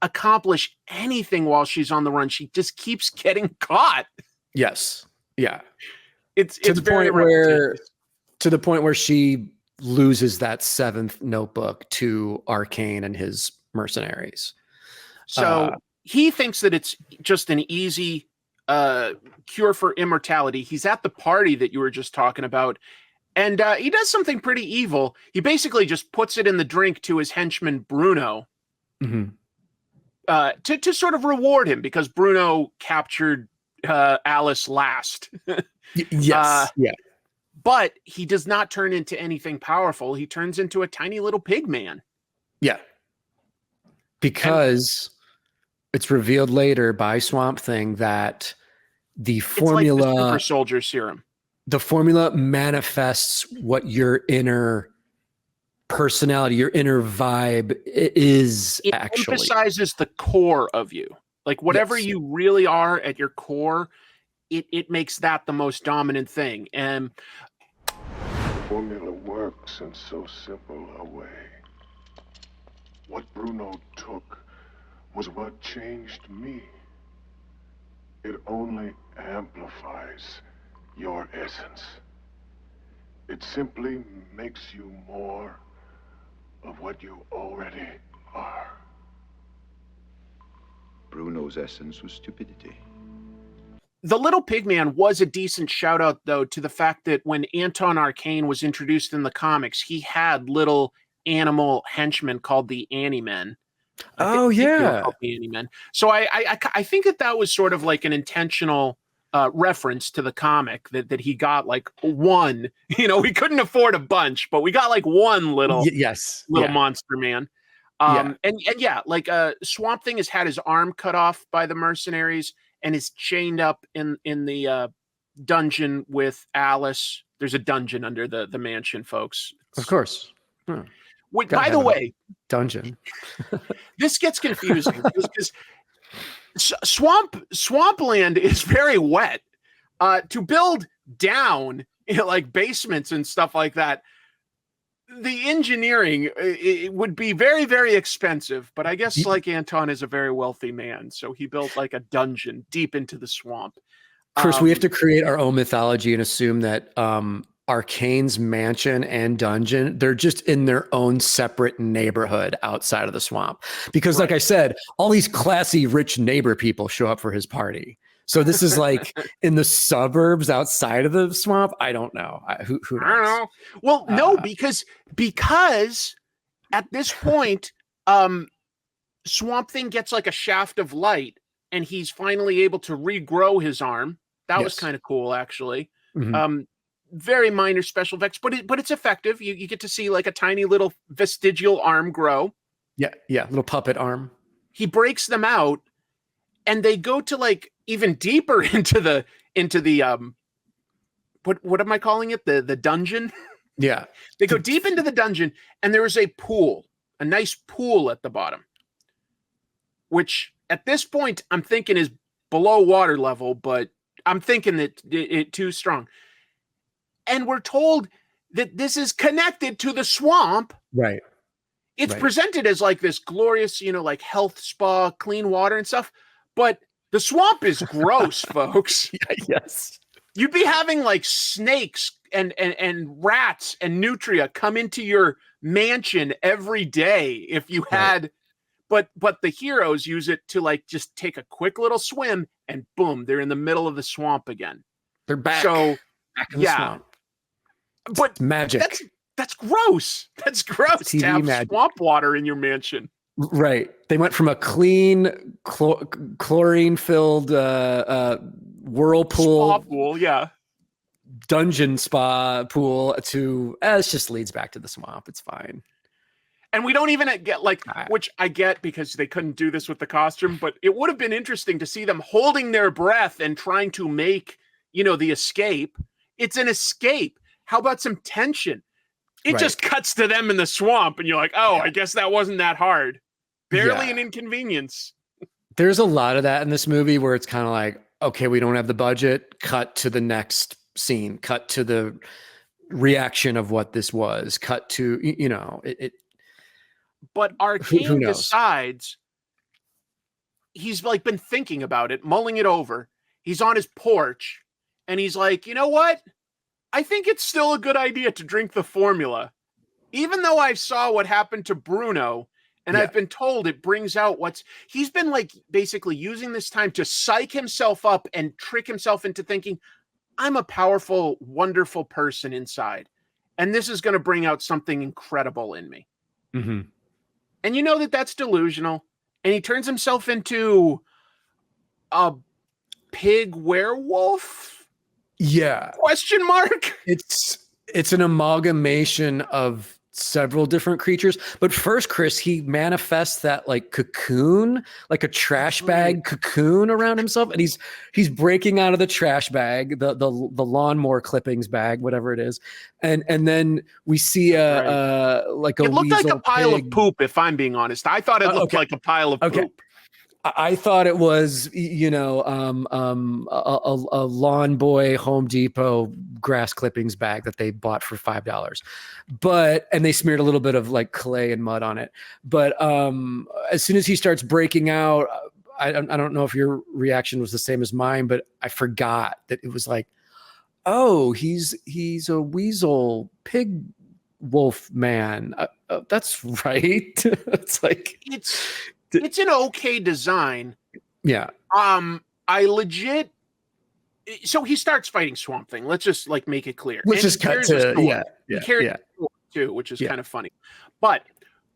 accomplish anything while she's on the run. She just keeps getting caught. Yes. Yeah. It's to the point where she loses that 7th notebook to Arcane and his mercenaries. So he thinks that it's just an easy cure for immortality. He's at the party that you were just talking about, and he does something pretty evil. He basically just puts it in the drink to his henchman Bruno. Mm-hmm. To sort of reward him because Bruno captured Alice last. Yes. But he does not turn into anything powerful. He turns into a tiny little pig man. Yeah. Because it's revealed later by Swamp Thing that the formula, it's like the super soldier serum. The formula manifests what your inner personality, your inner vibe is. It actually emphasizes the core of you, like whatever you really are at your core. It makes that the most dominant thing, and the formula works in so simple a way. What Bruno took was what changed me. It only amplifies your essence. It simply makes you more of what you already are. Bruno's essence was stupidity. The Little Pigman was a decent shout out, though, to the fact that when Anton Arcane was introduced in the comics, he had little animal henchmen called the Annie-Men. Oh, yeah. The Annie-Men. So I think that was sort of like an intentional reference to the comic that he got like one. We couldn't afford a bunch, but we got like one little monster man. And like Swamp Thing has had his arm cut off by the mercenaries and is chained up in the dungeon with Alice. There's a dungeon under the mansion, folks. Of course. Wait, by the way, dungeon. This gets confusing because Swampland is very wet. To build down, like basements and stuff like that, the engineering it would be very, very expensive. But I guess like Anton is a very wealthy man, so he built like a dungeon deep into the swamp. Chris, we have to create our own mythology and assume that Arcane's mansion and dungeon, they're just in their own separate neighborhood outside of the swamp. Because like I said, all these classy, rich neighbor people show up for his party. So this is like in the suburbs outside of the swamp. I don't know. Who knows? I don't know. Well, no, because at this point, Swamp Thing gets like a shaft of light and he's finally able to regrow his arm. That was kind of cool, actually. Mm-hmm. Very minor special effects, but it's effective. You get to see like a tiny little vestigial arm grow. Yeah, little puppet arm. He breaks them out, and they go to like even deeper into the what am I calling it? The dungeon. Yeah, they go deep into the dungeon, and there is a pool, a nice pool at the bottom, which at this point I'm thinking is below water level, but I'm thinking that it too strong. And we're told that this is connected to the swamp. Right. It's presented as like this glorious, like health spa, clean water and stuff. But The swamp is gross, folks. Yes. You'd be having like snakes and rats and nutria come into your mansion every day if you had, but the heroes use it to like just take a quick little swim and boom, they're in the middle of the swamp again. They're back. So Back in the swamp. but Magic. that's gross. That's gross TV to have magic. swamp water in your mansion. Right. They went from a clean chlorine-filled whirlpool Spa pool, yeah. dungeon spa pool to it just leads back to the swamp. It's fine. And we don't even get like, which I get because they couldn't do this with the costume, but it would have been interesting to see them holding their breath and trying to make, the escape. It's an escape. How about some tension? It just cuts to them in the swamp and you're like, oh, I guess that wasn't that hard. Barely an inconvenience. There's a lot of that in this movie where it's kind of like, okay, we don't have the budget. Cut to the next scene. Cut to the reaction of what this was. Cut to, it. But Arcane decides he's like been thinking about it, mulling it over. He's on his porch and he's like, you know what? I think it's still a good idea to drink the formula. Even though I saw what happened to Bruno and I've been told it brings out he's been like basically using this time to psych himself up and trick himself into thinking, I'm a powerful, wonderful person inside. And this is going to bring out something incredible in me. Mm-hmm. And you know that's delusional. And he turns himself into a pig werewolf? Yeah. Question mark? It's an amalgamation of several different creatures. But first, Chris, he manifests that like cocoon, like a trash bag cocoon around himself. And he's breaking out of the trash bag, the lawnmower clippings bag, whatever it is. And then we see it looked like a pile of poop, if I'm being honest. I thought it looked like a pile of poop. I thought it was, a Lawn Boy Home Depot grass clippings bag that they bought for $5. And they smeared a little bit of like clay and mud on it. But as soon as he starts breaking out, I don't know if your reaction was the same as mine, but I forgot that it was like, oh, he's a weasel pig wolf man. That's right. It's like it's an okay design. Yeah. I legit. So he starts fighting Swamp Thing. Let's just like make it clear. Let's just cut to He carries too, which is kind of funny. But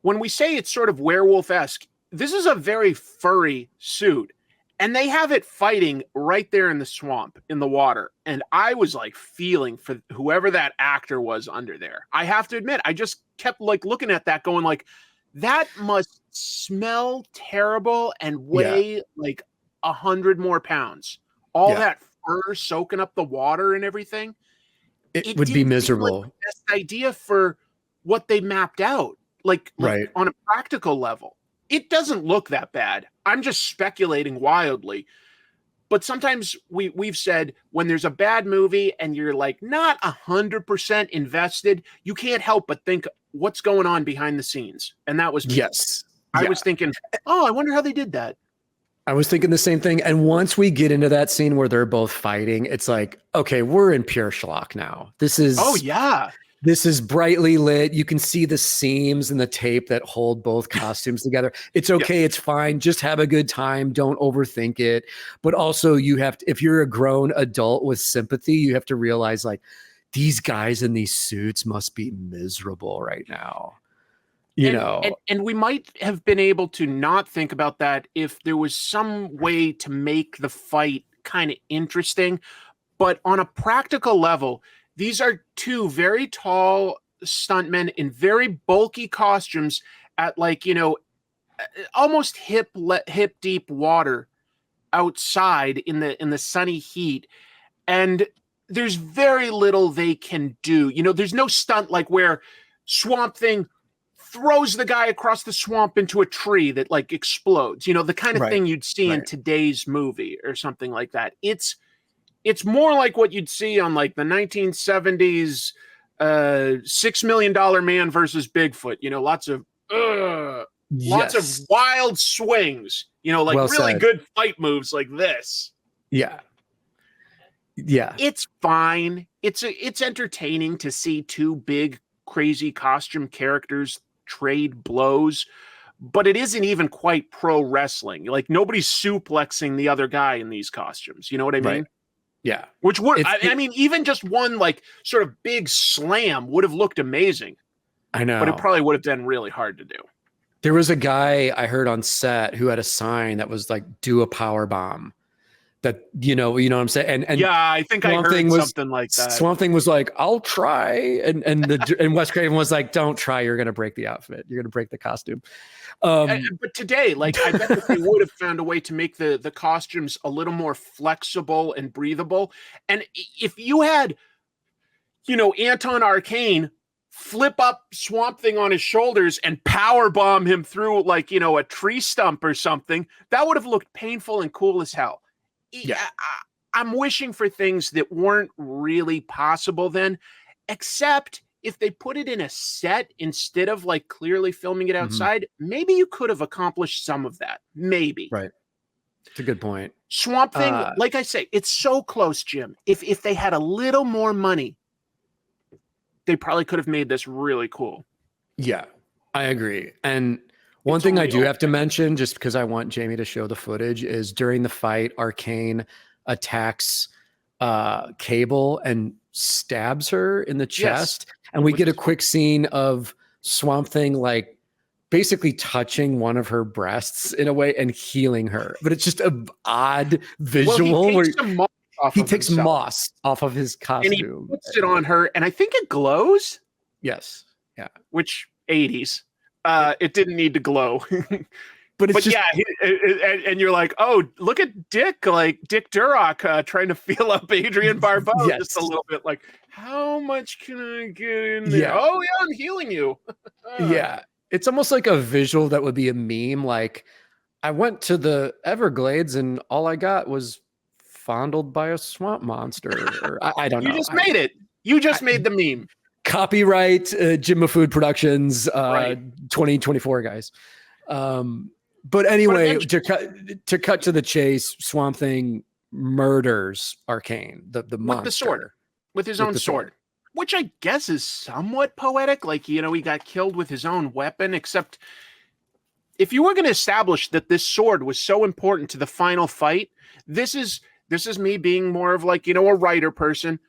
when we say it's sort of werewolf-esque, this is a very furry suit, and they have it fighting right there in the swamp, in the water. And I was like feeling for whoever that actor was under there. I have to admit, I just kept like looking at that, going like, that must smell terrible and weigh like 100 more pounds. All that fur soaking up the water and everything. It would be miserable. Like the best idea for what they mapped out, like on a practical level. It doesn't look that bad. I'm just speculating wildly. But sometimes we've said when there's a bad movie and you're like not 100% invested, you can't help but think what's going on behind the scenes. And that was me. Yes. I was thinking, oh, I wonder how they did that. I was thinking the same thing. And once we get into that scene where they're both fighting, it's like, okay, we're in pure schlock now. This is This is brightly lit. You can see the seams and the tape that hold both costumes together. It's okay. It's fine. Just have a good time. Don't overthink it. But also you have to, if you're a grown adult with sympathy, you have to realize like these guys in these suits must be miserable right now. And we might have been able to not think about that if there was some way to make the fight kind of interesting. But on a practical level, these are two very tall stuntmen in very bulky costumes at like, almost hip deep water outside in the sunny heat. And there's very little they can do. There's no stunt like where Swamp Thing throws the guy across the swamp into a tree that like explodes, the kind of thing you'd see in today's movie or something like that. It's more like what you'd see on like the 1970s $6 Million Man versus Bigfoot, lots of Lots of Yes. wild swings, like Well really said. good fight moves like this. Yeah. Yeah. It's fine. It's entertaining to see two big crazy costume characters trade blows, but it isn't even quite pro wrestling. Like nobody's suplexing the other guy in these costumes. You know what I mean? Right. Yeah. Which would It's- I mean, even just one like sort of big slam would have looked amazing, I know. but it probably would have been really hard to do. There was a guy I heard on set who had a sign that was like, do a power bomb. That, you know what I'm saying? And Yeah, I think I Swamp heard Thing was- something like that. Swamp Thing was like, I'll try. And Wes Craven was like, don't try. You're going to break the outfit. You're going to break the costume. But today, like, I bet that they would have found a way to make the costumes a little more flexible and breathable. And if you had, Anton Arcane flip up Swamp Thing on his shoulders and power bomb him through like, a tree stump or something, that would have looked painful and cool as hell. Yeah. I'm wishing for things that weren't really possible then, except if they put it in a set instead of like clearly filming it outside, maybe you could have accomplished some of that. Maybe. Right. It's a good point. Swamp Thing, like I say, it's so close, Jim. If they had a little more money, they probably could have made this really cool. Yeah, I agree. And one It's thing I only do old. have to mention, just because I want Jamie to show the footage, is during the fight, Arcane attacks Cable and stabs her in the chest. And we Which get a is quick scene of Swamp Thing like basically touching one of her breasts in a way and healing her. But it's just an odd visual Well, where he takes some moss off he of takes himself, moss off of his and he costume. puts it on her, and I think it glows, Yes. Yeah. which 80s. It didn't need to glow. But it's But just, yeah, and you're like, oh, look at Dick, like Dick Durock trying to feel up Adrian Barbeau Yes. just a little bit. Like, how much can I get in there? Yeah. Oh yeah, I'm healing you. yeah. It's almost like a visual that would be a meme. Like, I went to the Everglades and all I got was fondled by a swamp monster. Or I don't know. You just made it. You just made the meme. Copyright Jim Food Productions, Right. 2024, guys. But anyway, eventually- to cut to the chase, Swamp Thing murders Arcane, the monster. With the sword, with his With own the sword. sword. Which I guess is somewhat poetic. Like, he got killed with his own weapon, except if you were going to establish that this sword was so important to the final fight, this is me being more of like, a writer person.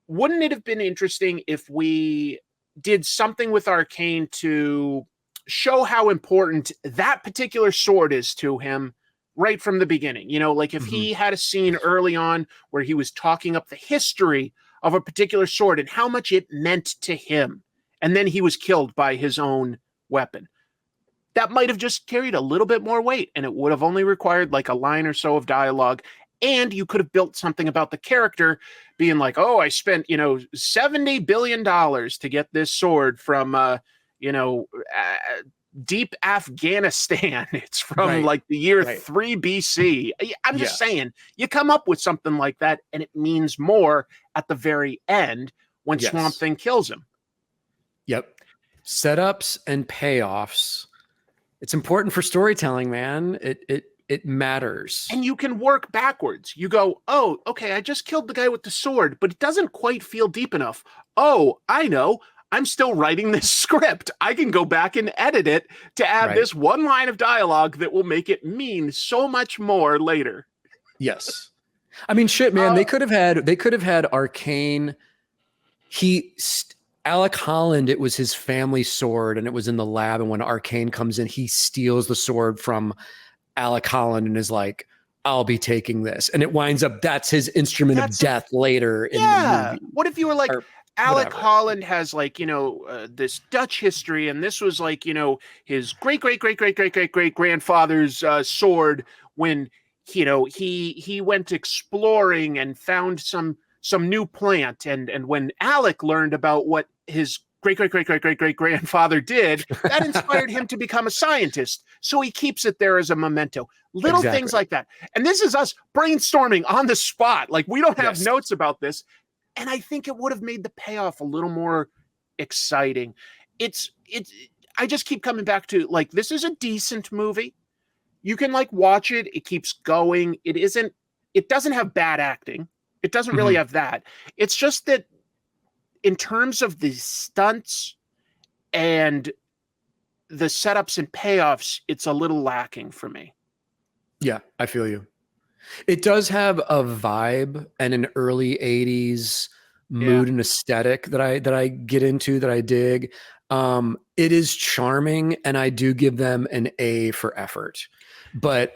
Wouldn't it have been interesting if we did something with Arcane to show how important that particular sword is to him right from the beginning? Like if he had a scene early on where he was talking up the history of a particular sword and how much it meant to him, and then he was killed by his own weapon. That might have just carried a little bit more weight, and it would have only required like a line or so of dialogue. And you could have built something about the character being like, oh, I spent, $70 billion to get this sword from, deep Afghanistan. It's from Right. like the year Right. 3 BC. I'm just saying, you come up with something like that and it means more at the very end when Yes. Swamp Thing kills him. Yep. Setups and payoffs. It's important for storytelling, man. It matters. And you can work backwards. You go, oh, okay, I just killed the guy with the sword, but it doesn't quite feel deep enough. Oh, I know. I'm still writing this script. I can go back and edit it to add Right. this one line of dialogue that will make it mean so much more later. Yes. I mean, shit, man. They could have had Arcane. Alec Holland, it was his family sword and it was in the lab. And when Arcane comes in, he steals the sword from Alec Holland and is like, I'll be taking this. And it winds up, that's his instrument of death later in the movie. What if you were like, Or Alec whatever. Holland has like, this Dutch history, and this was like, his great grandfather's sword when, he went exploring and found some new plant. And when Alec learned about what his great grandfather did, that inspired him to become a scientist. So he keeps it there as a memento. Little things Exactly. like that. And this is us brainstorming on the spot. Like, we don't have Yes. notes about this. And I think it would have made the payoff a little more exciting. I just keep coming back to, like, this is a decent movie. You can, like, watch it. It keeps going. It doesn't have bad acting. It doesn't really have that. It's just that in terms of the stunts and the setups and payoffs, it's a little lacking for me. Yeah, I feel you. It does have a vibe and an early 80s mood and aesthetic that I get into, that I dig. It is charming, and I do give them an A for effort. But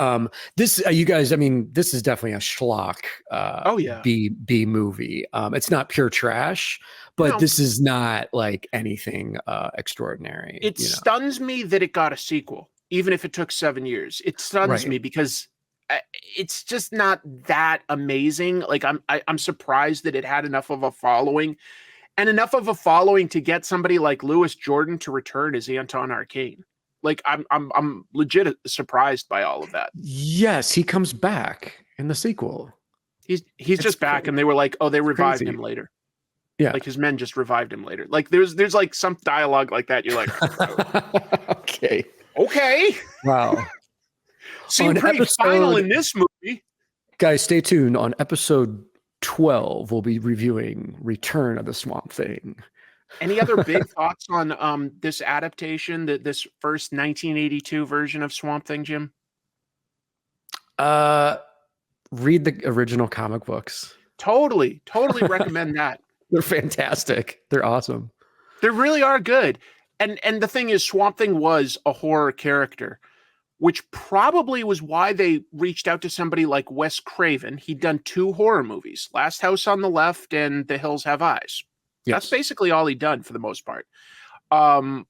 this, you guys, I mean, this is definitely a schlock B movie. It's not pure trash, but this is not like anything extraordinary. It stuns me that it got a sequel, even if it took 7 years. It stuns me because it's just not that amazing. Like, I'm surprised that it had enough of a following, and enough of a following to get somebody like Louis Jordan to return as Anton Arcane. Like, I'm legit surprised by all of that. Yes, he comes back in the sequel. He's just back, and they were like, oh, they revived him later. Yeah, like his men just revived him later. Like, there's like some dialogue like that. You're like, okay, wow. Seemed pretty final in this movie. Guys, stay tuned. On episode 12, we'll be reviewing Return of the Swamp Thing. Any other big thoughts on this adaptation, this first 1982 version of Swamp Thing, Jim? Read the original comic books. Totally recommend that. They're fantastic. They're awesome. They really are good. And the thing is, Swamp Thing was a horror character, which probably was why they reached out to somebody like Wes Craven. He'd done 2 horror movies, Last House on the Left and The Hills Have Eyes. Yes. That's basically all he'd done for the most part. And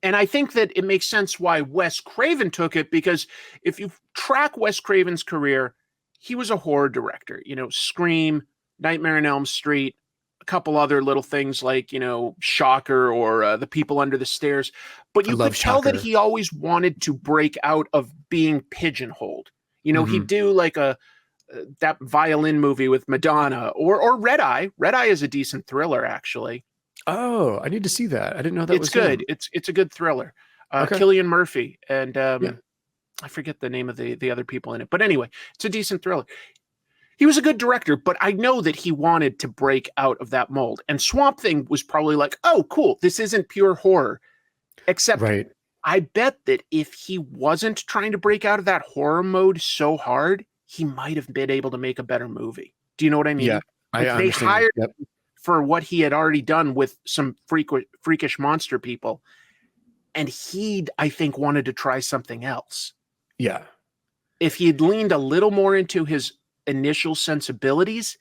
I think that it makes sense why Wes Craven took it, because if you track Wes Craven's career, he was a horror director. Scream, Nightmare on Elm Street, a couple other little things like, Shocker or The People Under the Stairs. But you could tell that he always wanted to break out of being pigeonholed. He'd do like that violin movie with Madonna or Red Eye. Red Eye is a decent thriller, actually. Oh, I need to see that. I didn't know that was good. him. It's a good thriller. Cillian Murphy and I forget the name of the other people in it. But anyway, it's a decent thriller. He was a good director, but I know that he wanted to break out of that mold. And Swamp Thing was probably like, oh, cool, this isn't pure horror. Except I bet that if he wasn't trying to break out of that horror mode so hard, he might have been able to make a better movie. Do you know what I mean? Yeah, I understand. They hired him for what he had already done with some freakish monster people. And he, I think, wanted to try something else. Yeah. If he had leaned a little more into his initial sensibilities,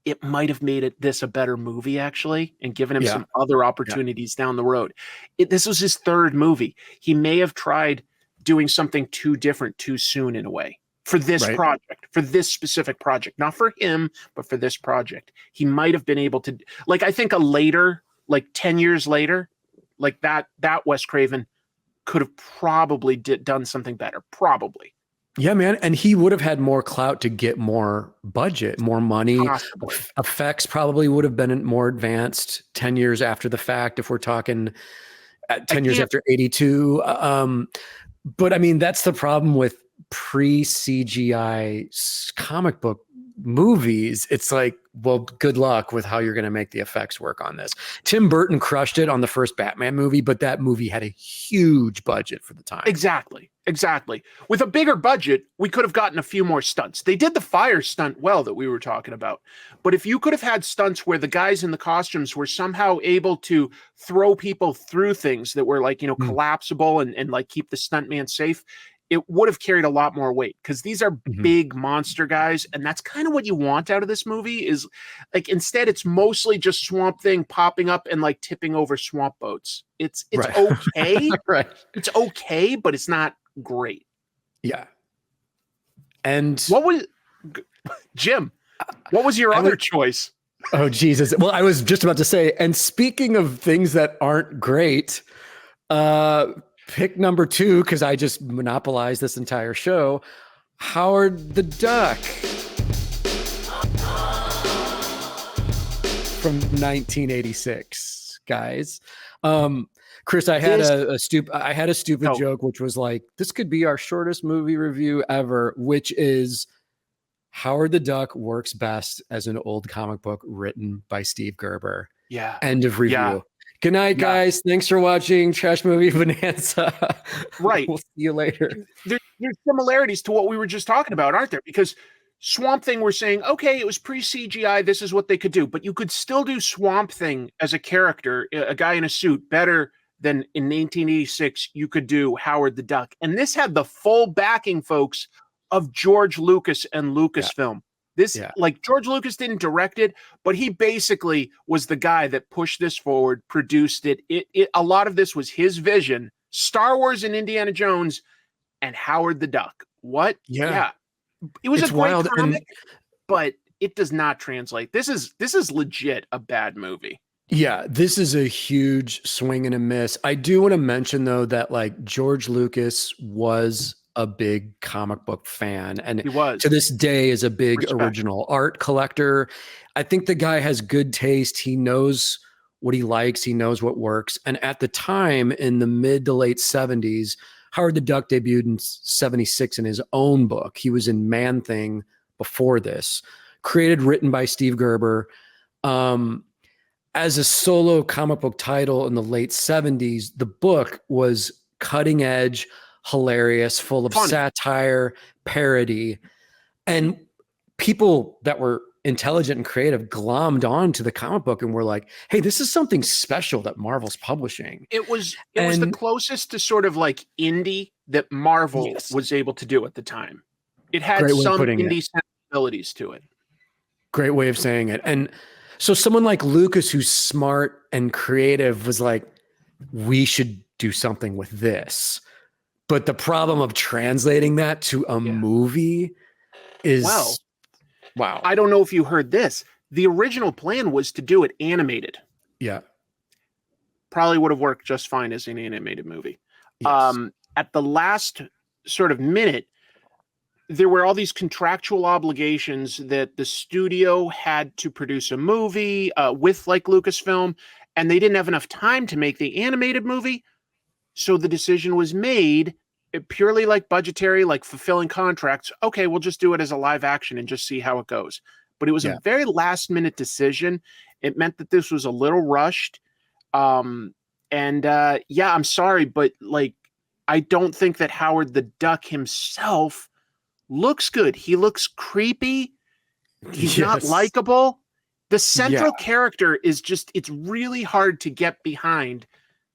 it might have made this a better movie, actually, and given him some other opportunities down the road. This was his 3rd movie. He may have tried doing something too different too soon, in a way, for this project, for this specific project, not for him, but for this project. He might have been able to, like, I think a later, like 10 years later, like that Wes Craven could have probably done something better. Probably. Yeah, man. And he would have had more clout to get more budget, more money. Possibly. Effects probably would have been more advanced 10 years after the fact, if we're talking 10 years after 82. But I mean, that's the problem with pre-CGI comic book movies. It's like, well, good luck with how you're going to make the effects work on this. Tim Burton crushed it on the first Batman movie, but that movie had a huge budget for the time. Exactly. With a bigger budget, we could have gotten a few more stunts. They did the fire stunt well that we were talking about. But if you could have had stunts where the guys in the costumes were somehow able to throw people through things that were like, collapsible and like keep the stuntman safe, it would have carried a lot more weight, because these are big monster guys. And that's kind of what you want out of this movie, is like, instead it's mostly just Swamp Thing popping up and like tipping over swamp boats. It's okay. It's okay, but it's not great. Yeah. And Jim, what was your other choice? Oh, Jesus. Well, I was just about to say, and speaking of things that aren't great, pick number 2, because I just monopolized this entire show, Howard the Duck from 1986, guys. Chris, I had This- a stupid Oh. joke, which was like, this could be our shortest movie review ever, which is Howard the Duck works best as an old comic book written by Steve Gerber. Yeah. End of review. Yeah. Good night, Yeah. guys. Thanks for watching Trash Movie Bonanza. Right. We'll see you later. There's similarities to what we were just talking about, aren't there? Because Swamp Thing, we're saying, okay, it was pre-CGI, this is what they could do, but you could still do Swamp Thing as a character, a guy in a suit, better than in 1986 you could do Howard the Duck. And this had the full backing, folks, of George Lucas and Lucasfilm. Like George Lucas didn't direct it, but he basically was the guy that pushed this forward, produced it. A lot of this was his vision. Star Wars and Indiana Jones and Howard the Duck. What? Yeah. It was It's a great wild, comic, but it does not translate. This is legit a bad movie. Yeah, this is a huge swing and a miss. I do want to mention though that like George Lucas was a big comic book fan, and He was. to this day is a big Respect. original art collector. I think the guy has good taste. He knows what he likes. He knows what works. And at the time, in the mid to late 70s, Howard the Duck debuted in 76 in his own book. He was in Man Thing before this. Created, written by Steve Gerber. As a solo comic book title in the late 70s, the book was cutting edge, hilarious, full of Funny. satire, parody. And people that were intelligent and creative glommed on to the comic book and were like, hey, this is something special that Marvel's publishing. It was the And- closest to sort of like indie that Marvel Yes. was able to do at the time. It had Great way of some putting it. indie sensibilities to it. Great way of saying it. And so someone like Lucas, who's smart and creative, was like, we should do something with this. But the problem of translating that to a movie is Well, wow. I don't know if you heard this. The original plan was to do it animated. Yeah. Probably would have worked just fine as an animated movie. Yes. At the last sort of minute, there were all these contractual obligations that the studio had to produce a movie with like Lucasfilm, and they didn't have enough time to make the animated movie. So the decision was made purely like budgetary, like fulfilling contracts. Okay, we'll just do it as a live action and just see how it goes. But it was a very last minute decision. It meant that this was a little rushed. I'm sorry, but like, I don't think that Howard the Duck himself looks good. He looks creepy. He's not Yes. likable. The central Yeah. character is just, it's really hard to get behind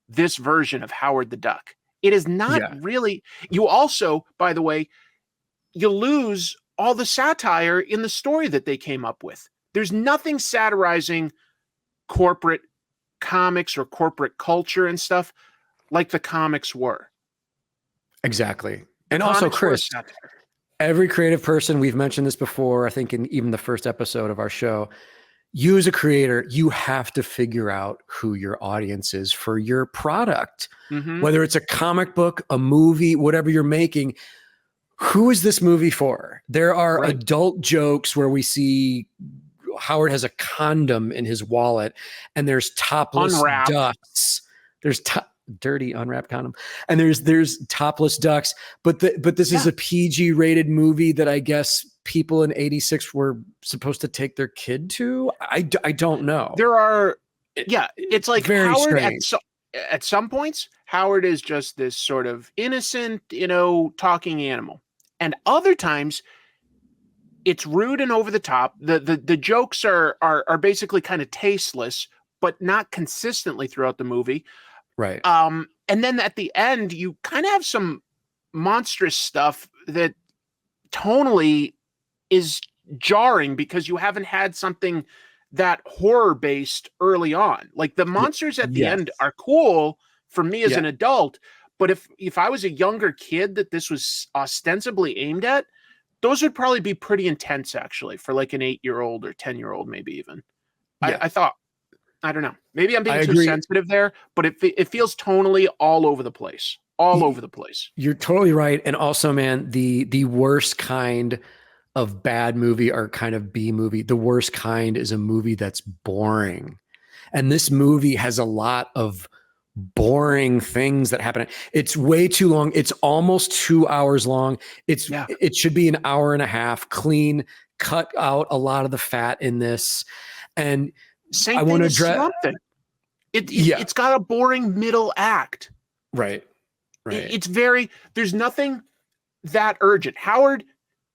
this version of Howard the Duck. It is not really. You also, by the way, you lose all the satire in the story that they came up with. There's nothing satirizing corporate comics or corporate culture and stuff like the comics were. Exactly. And also, Comics were Chris, satire. every creative person, we've mentioned this before, I think in even the first episode of our show, you as a creator, you have to figure out who your audience is for your product. Mhm. Whether it's a comic book, a movie, whatever you're making, who is this movie for? There are Right. adult jokes where we see Howard has a condom in his wallet and there's topless Unwrapped. ducks. There's dirty unwrapped condom. And there's topless ducks, but this is a PG rated movie that I guess people in 86 were supposed to take their kid to. I don't know. There are, it's like Very Howard strange. at some points, Howard is just this sort of innocent, talking animal. And other times it's rude and over the top. The jokes are basically kind of tasteless, but not consistently throughout the movie. Right. And then at the end, you kind of have some monstrous stuff that tonally is jarring because you haven't had something that horror based early on. Like the monsters at the end are cool for me as an adult, but if I was a younger kid that this was ostensibly aimed at, those would probably be pretty intense actually for like an 8-year-old or 10-year-old maybe even. I thought, I don't know. Maybe I'm being too agree. sensitive there, but it feels tonally all over the place. Over the place. You're totally right. And also, man, the worst kind of bad movie or kind of B movie, the worst kind is a movie that's boring. And this movie has a lot of boring things that happen. It's way too long. It's almost 2 hours long. It should be an hour and a half, clean, cut out a lot of the fat in this. And Same I thing want to as address something. It's got a boring middle act. Right. It's very, there's nothing that urgent. Howard,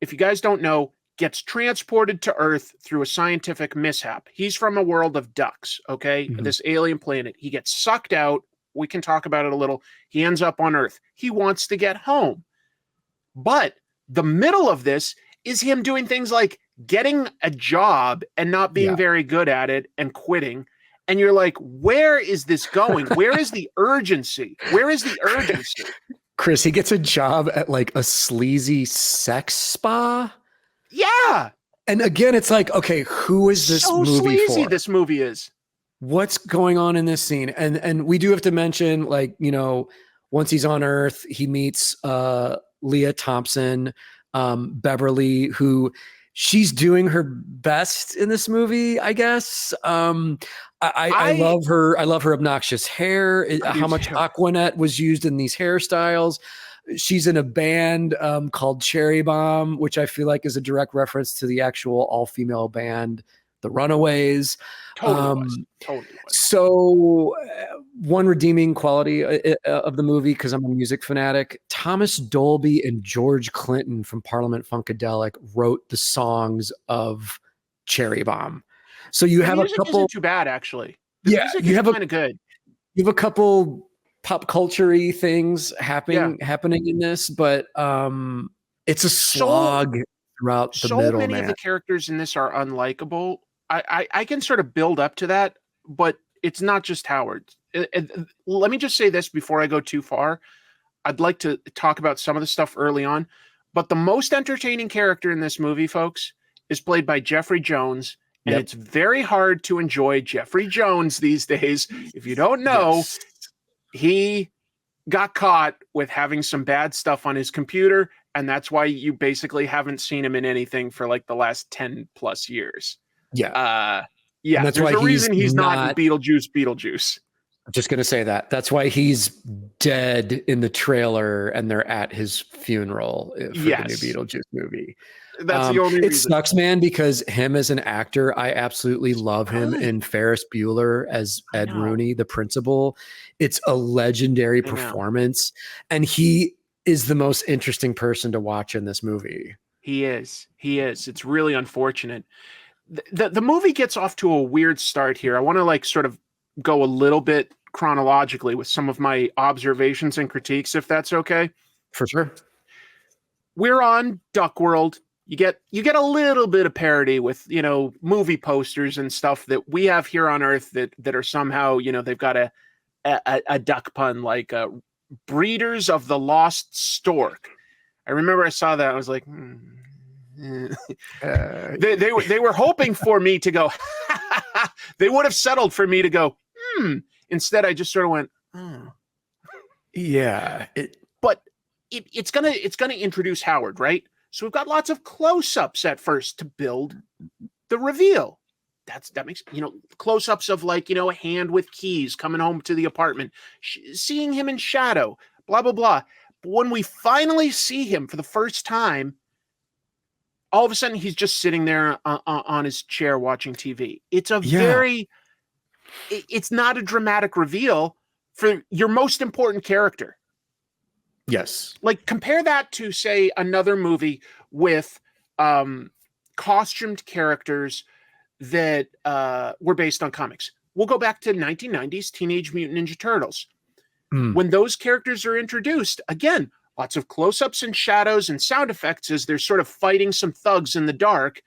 if you guys don't know, gets transported to Earth through a scientific mishap. He's from a world of ducks, okay? Mhm. This alien planet. He gets sucked out. We can talk about it a little. He ends up on Earth. He wants to get home. But the middle of this is him doing things like getting a job and not being very good at it and quitting. And you're like, where is this going? Where is the urgency? Where is the urgency? Chris, he gets a job at like a sleazy sex spa. Yeah. And again, it's like, okay, who is this So movie sleazy for? this movie is. What's going on in this scene? And we do have to mention, like, you know, once he's on Earth, he meets Leah Thompson, Beverly, who she's doing her best in this movie, I guess. I love her. I love her obnoxious hair. How much Aquanet was used in these hairstyles. She's in a band called Cherry Bomb, which I feel like is a direct reference to the actual all-female band, The Runaways. Totally was. So one redeeming quality of the movie, because I'm a music fanatic, Thomas Dolby and George Clinton from Parliament Funkadelic wrote the songs of Cherry Bomb. So you have a couple. Isn't too bad, actually. The music you is have kind of good. You have a couple pop culture-y things happening in this, but it's a slog throughout the middle. So many of the characters in this are unlikable. I can sort of build up to that, but it's not just Howard. Let me just say this before I go too far. I'd like to talk about some of the stuff early on, but the most entertaining character in this movie, folks, is played by Jeffrey Jones. And it's very hard to enjoy Jeffrey Jones these days. If you don't know, he got caught with having some bad stuff on his computer, and that's why you basically haven't seen him in anything for like the last 10 plus years. Yeah. And that's there's why a reason he's not in not Beetlejuice. I'm just going to say that. That's why he's dead in the trailer and they're at his funeral for the new Beetlejuice movie. That's the only reason. It reason. sucks, man, because him as an actor, I absolutely love him in Ferris Bueller as Ed Rooney, the principal. It's a legendary performance. And he is the most interesting person to watch in this movie. He is. It's really unfortunate. The movie gets off to a weird start here. I want to like sort of go a little bit chronologically with some of my observations and critiques, if that's okay. For sure. We're on Duck World. You get a little bit of parody with, you know, movie posters and stuff that we have here on Earth that are somehow, you know, they've got a duck pun, like Breeders of the Lost Stork. I remember I saw that. I was like, they were hoping for me to go. They would have settled for me to go. Instead, I just sort of went. Yeah, but it's gonna introduce Howard, right? So we've got lots of close-ups at first to build the reveal. That makes, you know, close-ups of like, you know, a hand with keys coming home to the apartment, seeing him in shadow, blah, blah, blah. But when we finally see him for the first time, all of a sudden he's just sitting there on his chair watching TV. It's it's not a dramatic reveal for your most important character. Yes. Like compare that to, say, another movie with costumed characters that were based on comics. We'll go back to 1990s Teenage Mutant Ninja Turtles. When those characters are introduced, again, lots of close-ups and shadows and sound effects as they're sort of fighting some thugs in the dark.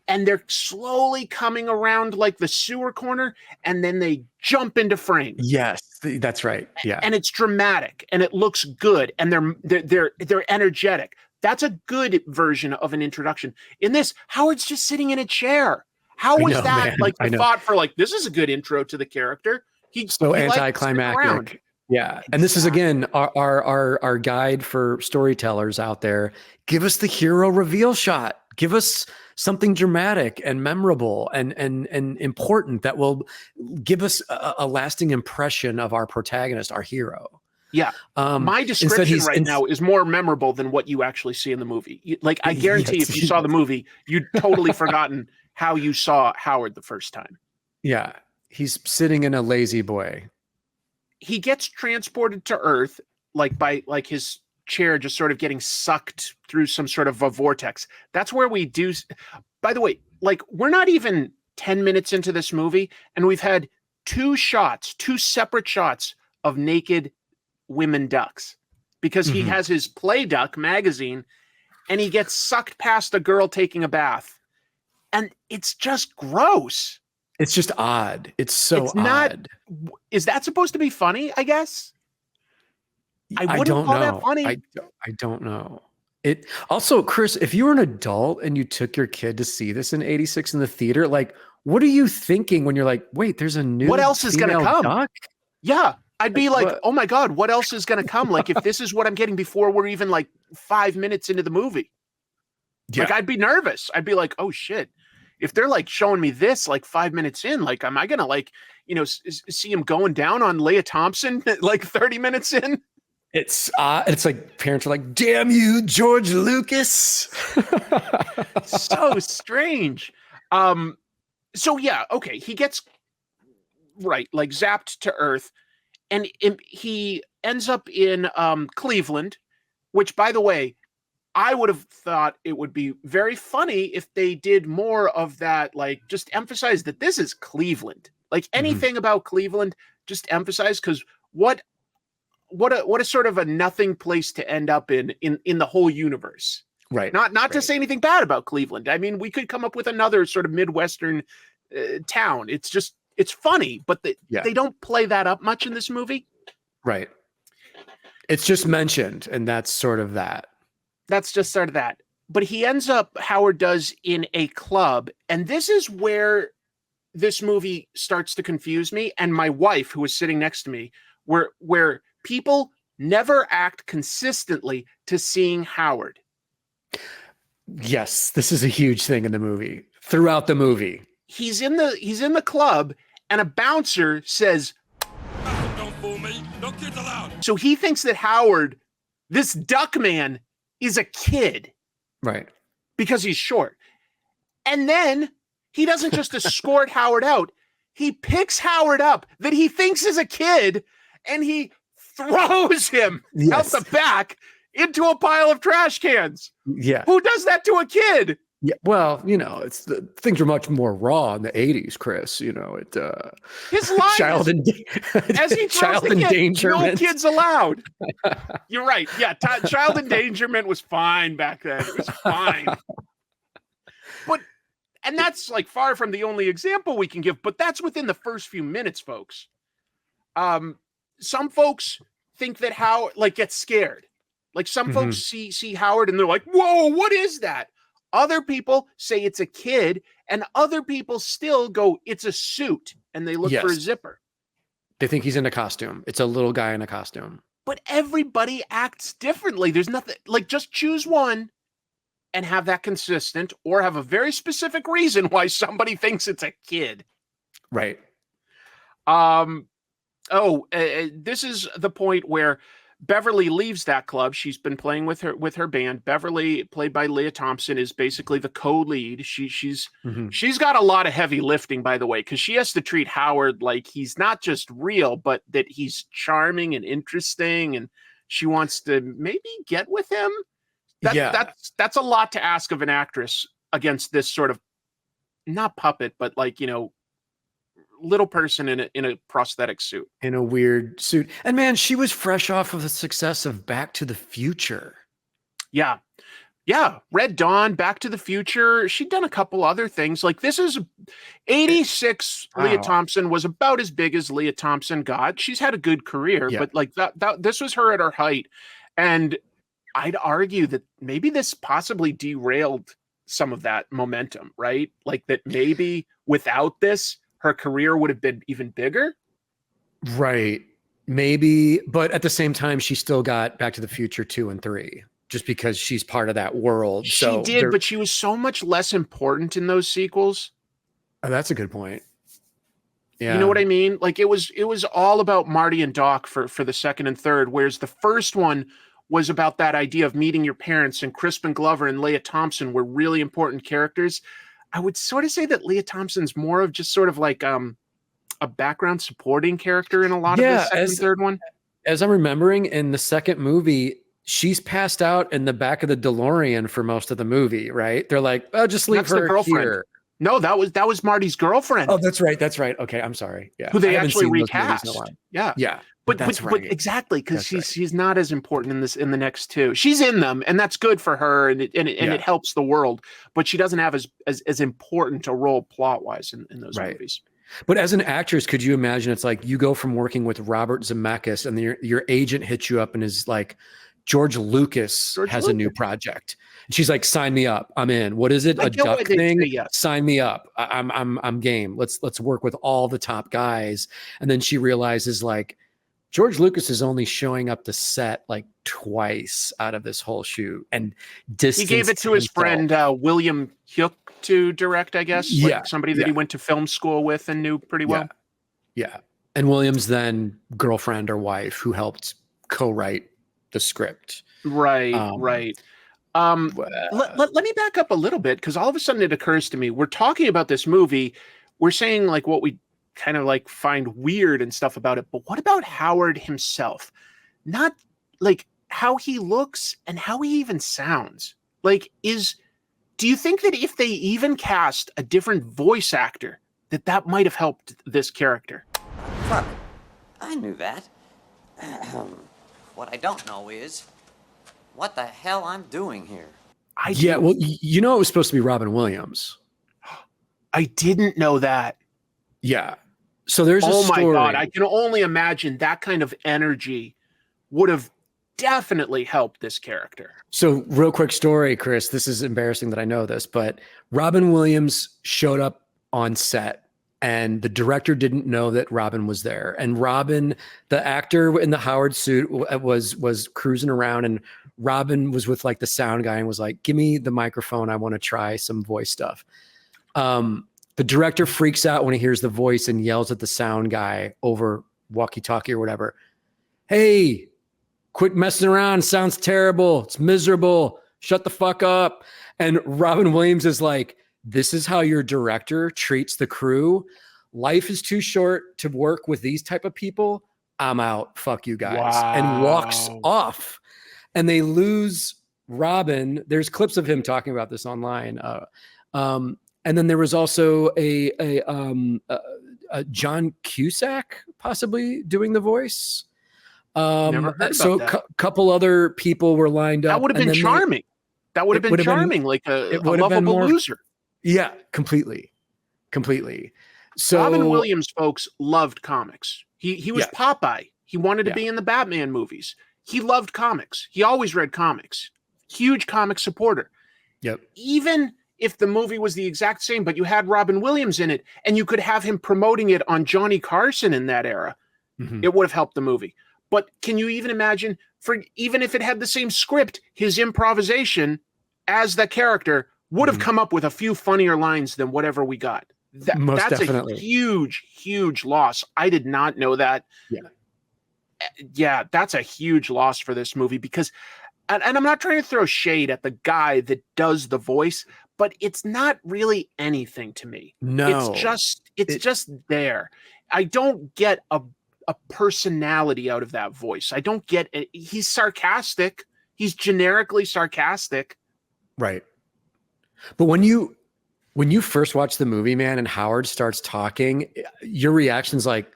And they're slowly coming around like the sewer corner, and then they jump into frame. Yes, that's right. Yeah, and it's dramatic, and it looks good, and they're energetic. That's a good version of an introduction. In this, Howard's just sitting in a chair. How was that man, like the thought for like this is a good intro to the character? He's so anticlimactic. Yeah, and this is again our guide for storytellers out there. Give us the hero reveal shot. Give us something dramatic and memorable and important that will give us a lasting impression of our protagonist, our hero. Yeah. My Instead description right now is more memorable than what you actually see in the movie. Like, I guarantee if you saw the movie, you'd totally forgotten how you saw Howard the first time. Yeah. He's sitting in a lazy boy. He gets transported to Earth, like by like his chair just sort of getting sucked through some sort of a vortex. That's where we do. By the way, like, we're not even 10 minutes into this movie, and we've had two separate shots of naked women ducks, because he has his Play Duck magazine and he gets sucked past a girl taking a bath, and it's just gross. It's just odd. It's so odd. Is that supposed to be funny? I guess I wouldn't call that funny. I don't know. It also, Chris, if you were an adult and you took your kid to see this in '86 in the theater, like, what are you thinking when you're like, wait, there's a new what else is going to come? duck? Yeah. I'd be like, what? oh my God, what else is going to come? Like, if this is what I'm getting before we're even like 5 minutes into the movie, like, I'd be nervous. I'd be like, oh shit. If they're like showing me this like 5 minutes in, like, am I going to like, see him going down on Leah Thompson like 30 minutes in? It's like parents are like, damn you, George Lucas. So strange. So yeah, okay. He gets like zapped to Earth, and he ends up in Cleveland, which, by the way, I would have thought it would be very funny if they did more of that, like, just emphasize that this is Cleveland. Like, anything about Cleveland, just emphasize, because what a sort of a nothing place to end up in the whole universe. Right. Not to say anything bad about Cleveland. I mean, we could come up with another sort of Midwestern town. It's funny, but they don't play that up much in this movie. Right. It's just mentioned, and that's sort of that. That's just sort of that. But he ends up, Howard does, in a club. And this is where this movie starts to confuse me. And my wife, who was sitting next to me, where people never act consistently to seeing Howard. Yes, this is a huge thing in the movie. Throughout the movie. He's in the club, and a bouncer says, "Don't fool me. No kids allowed." So he thinks that Howard, this duck man, is a kid. Right. Because he's short. And then he doesn't just escort Howard out. He picks Howard up that he thinks is a kid, and he throws him out the back into a pile of trash cans. Yeah. Who does that to a kid? Yeah, well, things are much more raw in the '80s, Chris. His line child as he child the kid, endangerment. No kids allowed. You're right. Yeah, child endangerment was fine back then. It was fine. And that's like far from the only example we can give, but that's within the first few minutes, folks. Some folks think that Howard gets scared. Like, some folks see Howard and they're like, "Whoa, what is that?" Other people say it's a kid, and other people still go, "It's a suit," and they look for a zipper. They think he's in a costume. It's a little guy in a costume. But everybody acts differently. There's nothing, like, just choose one and have that consistent, or have a very specific reason why somebody thinks it's a kid. Right. This is the point where Beverly leaves that club. She's been playing with her band. Beverly, played by Leah Thompson, is basically the co-lead. She's got a lot of heavy lifting, by the way, because she has to treat Howard like he's not just real, but that he's charming and interesting, and she wants to maybe get with him. That's a lot to ask of an actress against this sort of, not puppet, but little person in a prosthetic suit, in a weird suit. And man, she was fresh off of the success of Back to the Future. Yeah Red Dawn, Back to the Future. She'd done a couple other things. Like, this is 86. Wow. Leah Thompson was about as big as Leah Thompson got. She's had a good career, but like that this was her at her height. And I'd argue that maybe this possibly derailed some of that momentum, right? Like, that maybe without this, her career would have been even bigger. Right. Maybe. But at the same time, she still got Back to the Future 2 and 3. just because she's part of that world. She So did, but she was so much less important in those sequels. oh, that's a good point. Yeah. You know what I mean? Like it was all about Marty and Doc for the second and third, whereas the first one was about that idea of meeting your parents, and Crispin Glover and Leah Thompson were really important characters. I would sort of say that Leah Thompson's more of just sort of like a background supporting character in a lot of the second and third one. As I'm remembering, in the second movie, she's passed out in the back of the DeLorean for most of the movie, right? They're like, oh, just leave her here. No, that was Marty's girlfriend. Oh, that's right. That's right. Okay, I'm sorry. Yeah, who they actually recast. Yeah, yeah. But exactly, because she's not as important in the next two. She's in them, and that's good for her, and it helps the world. But she doesn't have as important a role plot wise in those movies. But as an actress, could you imagine? It's like you go from working with Robert Zemeckis, and your agent hits you up and is like, George Lucas has a new project. And she's like, sign me up. I'm in. What is it? A duck thing? Yes. Sign me up. I'm game. Let's work with all the top guys. And then she realizes like George Lucas is only showing up to set like twice out of this whole shoot. And he gave it to his friend William Hyuk to direct, I guess. Like somebody that he went to film school with and knew pretty well. Yeah. And Williams' then girlfriend or wife who helped co-write the script. Right. Let me back up a little bit, because all of a sudden it occurs to me, we're talking about this movie, we're saying like what we kind of like find weird and stuff about it, but what about Howard himself? Not like how he looks and how he even sounds. Like, do you think that if they even cast a different voice actor, that might have helped this character? Fuck, I knew that. What I don't know is what the hell I'm doing here. Well, you know it was supposed to be Robin Williams. I didn't know that. Yeah. So there's a story. Oh my God, I can only imagine that kind of energy would have definitely helped this character. So real quick story, Chris, this is embarrassing that I know this, but Robin Williams showed up on set. And the director didn't know that Robin was there. And Robin, the actor in the Howard suit, was cruising around, and Robin was with like the sound guy and was like, give me the microphone. I want to try some voice stuff. The director freaks out when he hears the voice and yells at the sound guy over walkie-talkie or whatever. Hey, quit messing around. It sounds terrible. It's miserable. Shut the fuck up. And Robin Williams is like, this is how your director treats the crew. Life is too short to work with these type of people. I'm out. Fuck you guys. Wow. And walks off. And they lose Robin. There's clips of him talking about this online. And then there was also a John Cusack possibly doing the voice. Never heard about so a couple other people were lined up. That would have been charming. That would have been charming, like a lovable loser. Yeah, completely. So Robin Williams, folks, loved comics. He was Popeye. He wanted to be in the Batman movies. He loved comics. He always read comics. Huge comic supporter. Yep. Even if the movie was the exact same, but you had Robin Williams in it, and you could have him promoting it on Johnny Carson in that era, it would have helped the movie. But can you even imagine, even if it had the same script, his improvisation as the character would have come up with a few funnier lines than whatever we got. That's definitely a huge loss. I did not know that. Yeah, that's a huge loss for this movie, because, and I'm not trying to throw shade at the guy that does the voice, but it's not really anything to me. No, it's just there. I don't get a personality out of that voice. I don't get it. He's sarcastic. He's generically sarcastic. Right. But when you first watch the movie, man, and Howard starts talking, your reaction's like,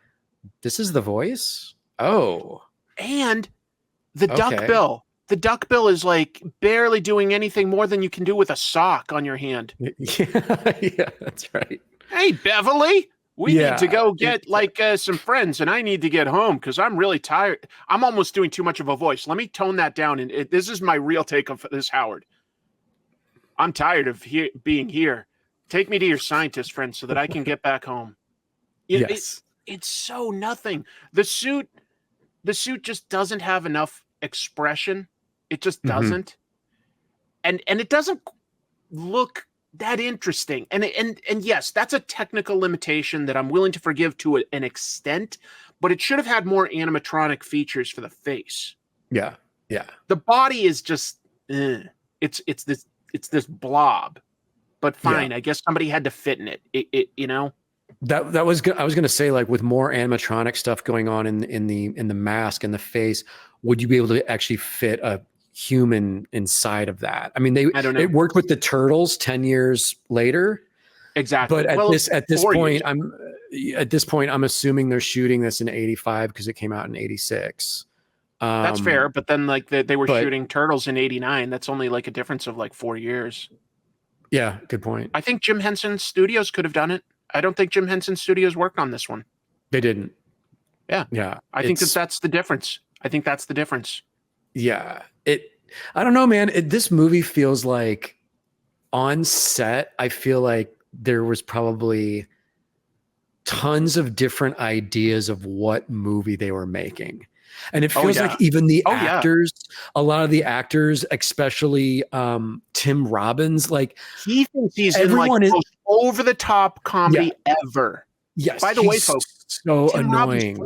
this is the voice? Oh. And the duck bill. The duck bill is like barely doing anything more than you can do with a sock on your hand. Yeah, that's right. Hey, Beverly, we need to go get some friends, and I need to get home because I'm really tired. I'm almost doing too much of a voice. Let me tone that down. And this is my real take of this, Howard. I'm tired of being here. Take me to your scientist friend so that I can get back home. It's so nothing. The suit just doesn't have enough expression. It just doesn't. and it doesn't look that interesting. And yes, that's a technical limitation that I'm willing to forgive to an extent, but it should have had more animatronic features for the face. Yeah. Yeah. The body is just it's this blob. But fine, I guess somebody had to fit in it. You know. I was going to say, like, with more animatronic stuff going on in the mask and the face, would you be able to actually fit a human inside of that? I mean, I don't know. it worked with the turtles 10 years later. Exactly. But at this point, years. I'm assuming they're shooting this in 85 because it came out in 86. That's fair, but then like they were shooting Turtles in 89. That's only like a difference of like 4 years. Yeah, good point. I think Jim Henson Studios could have done it. I don't think Jim Henson Studios worked on this one. They didn't. Yeah. Yeah. I think that's the difference. I think that's the difference. Yeah. I don't know, man. This movie feels like on set, I feel like there was probably tons of different ideas of what movie they were making. And it feels like even the actors, a lot of the actors, especially Tim Robbins, like he thinks he's everyone in like the most over the top comedy ever. Yes. By the way, folks, so Tim annoying. Robbins'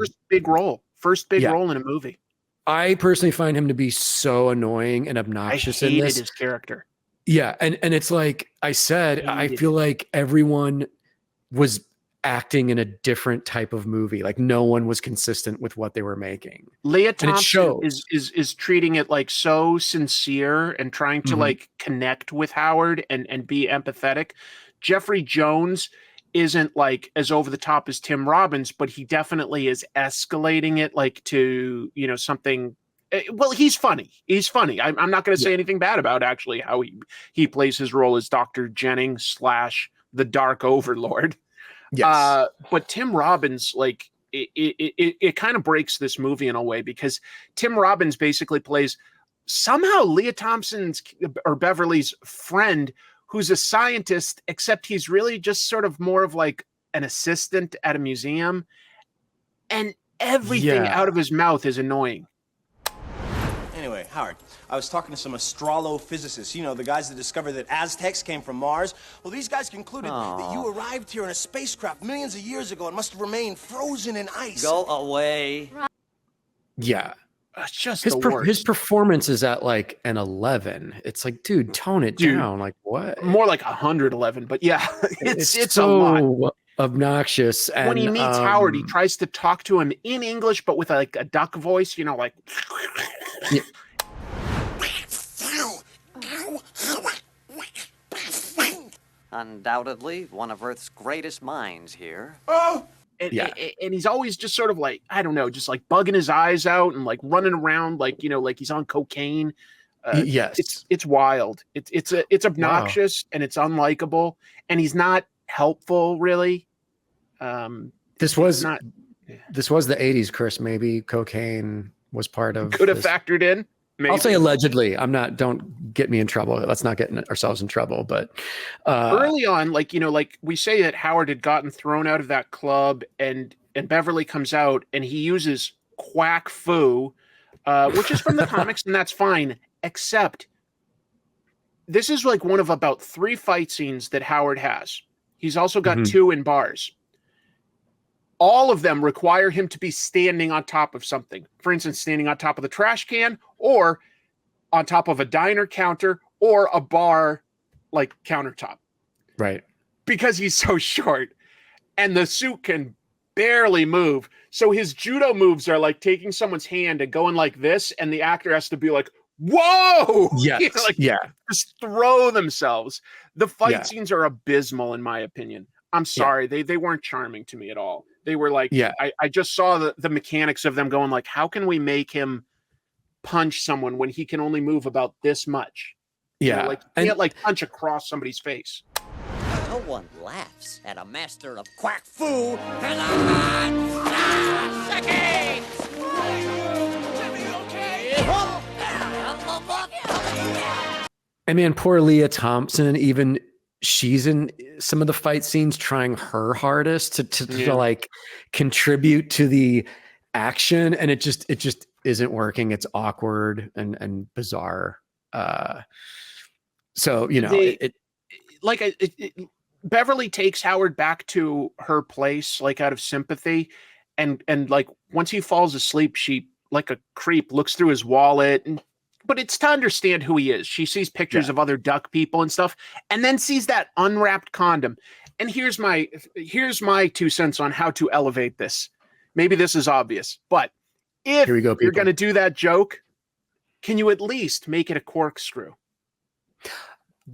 first big role in a movie. I personally find him to be so annoying and obnoxious in this. I hated his character. Yeah, and it's like I said, I feel like everyone was acting in a different type of movie. Like no one was consistent with what they were making. Leah Thompson is treating it like so sincere and trying to like connect with Howard and be empathetic. Jeffrey Jones isn't like as over the top as Tim Robbins, but he definitely is escalating it like to, you know, something. Well, he's funny. He's funny. I'm not going to say anything bad about actually how he plays his role as Dr. Jennings / the Dark Overlord. Yes. But Tim Robbins, like it kind of breaks this movie in a way because Tim Robbins basically plays somehow Leah Thompson's or Beverly's friend who's a scientist, except he's really just sort of more of like an assistant at a museum. And everything out of his mouth is annoying. Anyway, Howard, I was talking to some astrolophysicists, you know, the guys that discovered that Aztecs came from Mars. Well, these guys concluded that you arrived here in a spacecraft millions of years ago and must have remained frozen in ice. Go away. Yeah. It's just his performance is at like an 11. It's like, dude, tone it down. Like what? More like 111, but yeah, it's so a lot. Obnoxious. And when he meets Howard, he tries to talk to him in English, but with like a duck voice, you know, like. Yeah. Undoubtedly, one of Earth's greatest minds here. And he's always just sort of like, I don't know, just like bugging his eyes out and like running around like, you know, like he's on cocaine. Yes. It's wild. It's obnoxious and it's unlikable and he's not helpful really. This was the 80s, Chris. Maybe cocaine was part of could have factored in. Maybe. I'll say allegedly. Don't get me in trouble. Let's not get ourselves in trouble. But early on, like, you know, like we say that Howard had gotten thrown out of that club and Beverly comes out and he uses quack fu, which is from the comics, and that's fine, except this is like one of about 3 fight scenes that Howard has. He's also got 2 in bars. All of them require him to be standing on top of something. For instance, standing on top of the trash can or on top of a diner counter or a bar like countertop. Right. Because he's so short and the suit can barely move. So his judo moves are like taking someone's hand and going like this. And the actor has to be like, whoa. Yes. You know, like, just throw themselves. The fight scenes are abysmal in my opinion. I'm sorry. They weren't charming to me at all. They were like, I just saw the mechanics of them going like, how can we make him punch someone when he can only move about this much? Yeah. You know, like he can't like punch across somebody's face. No one laughs at a master of quack fu. And man, poor Leah Thompson, even she's in some of the fight scenes trying her hardest to like contribute to the action, and it just isn't working. It's awkward and bizarre. So, you know, They Beverly takes Howard back to her place, like out of sympathy, and like once he falls asleep, she like a creep looks through his wallet, but it's to understand who he is. She sees pictures of other duck people and stuff, and then sees that unwrapped condom. And here's my 2 cents on how to elevate this. Maybe this is obvious, but if Here we go, you're people. going to do that joke, can you at least make it a corkscrew?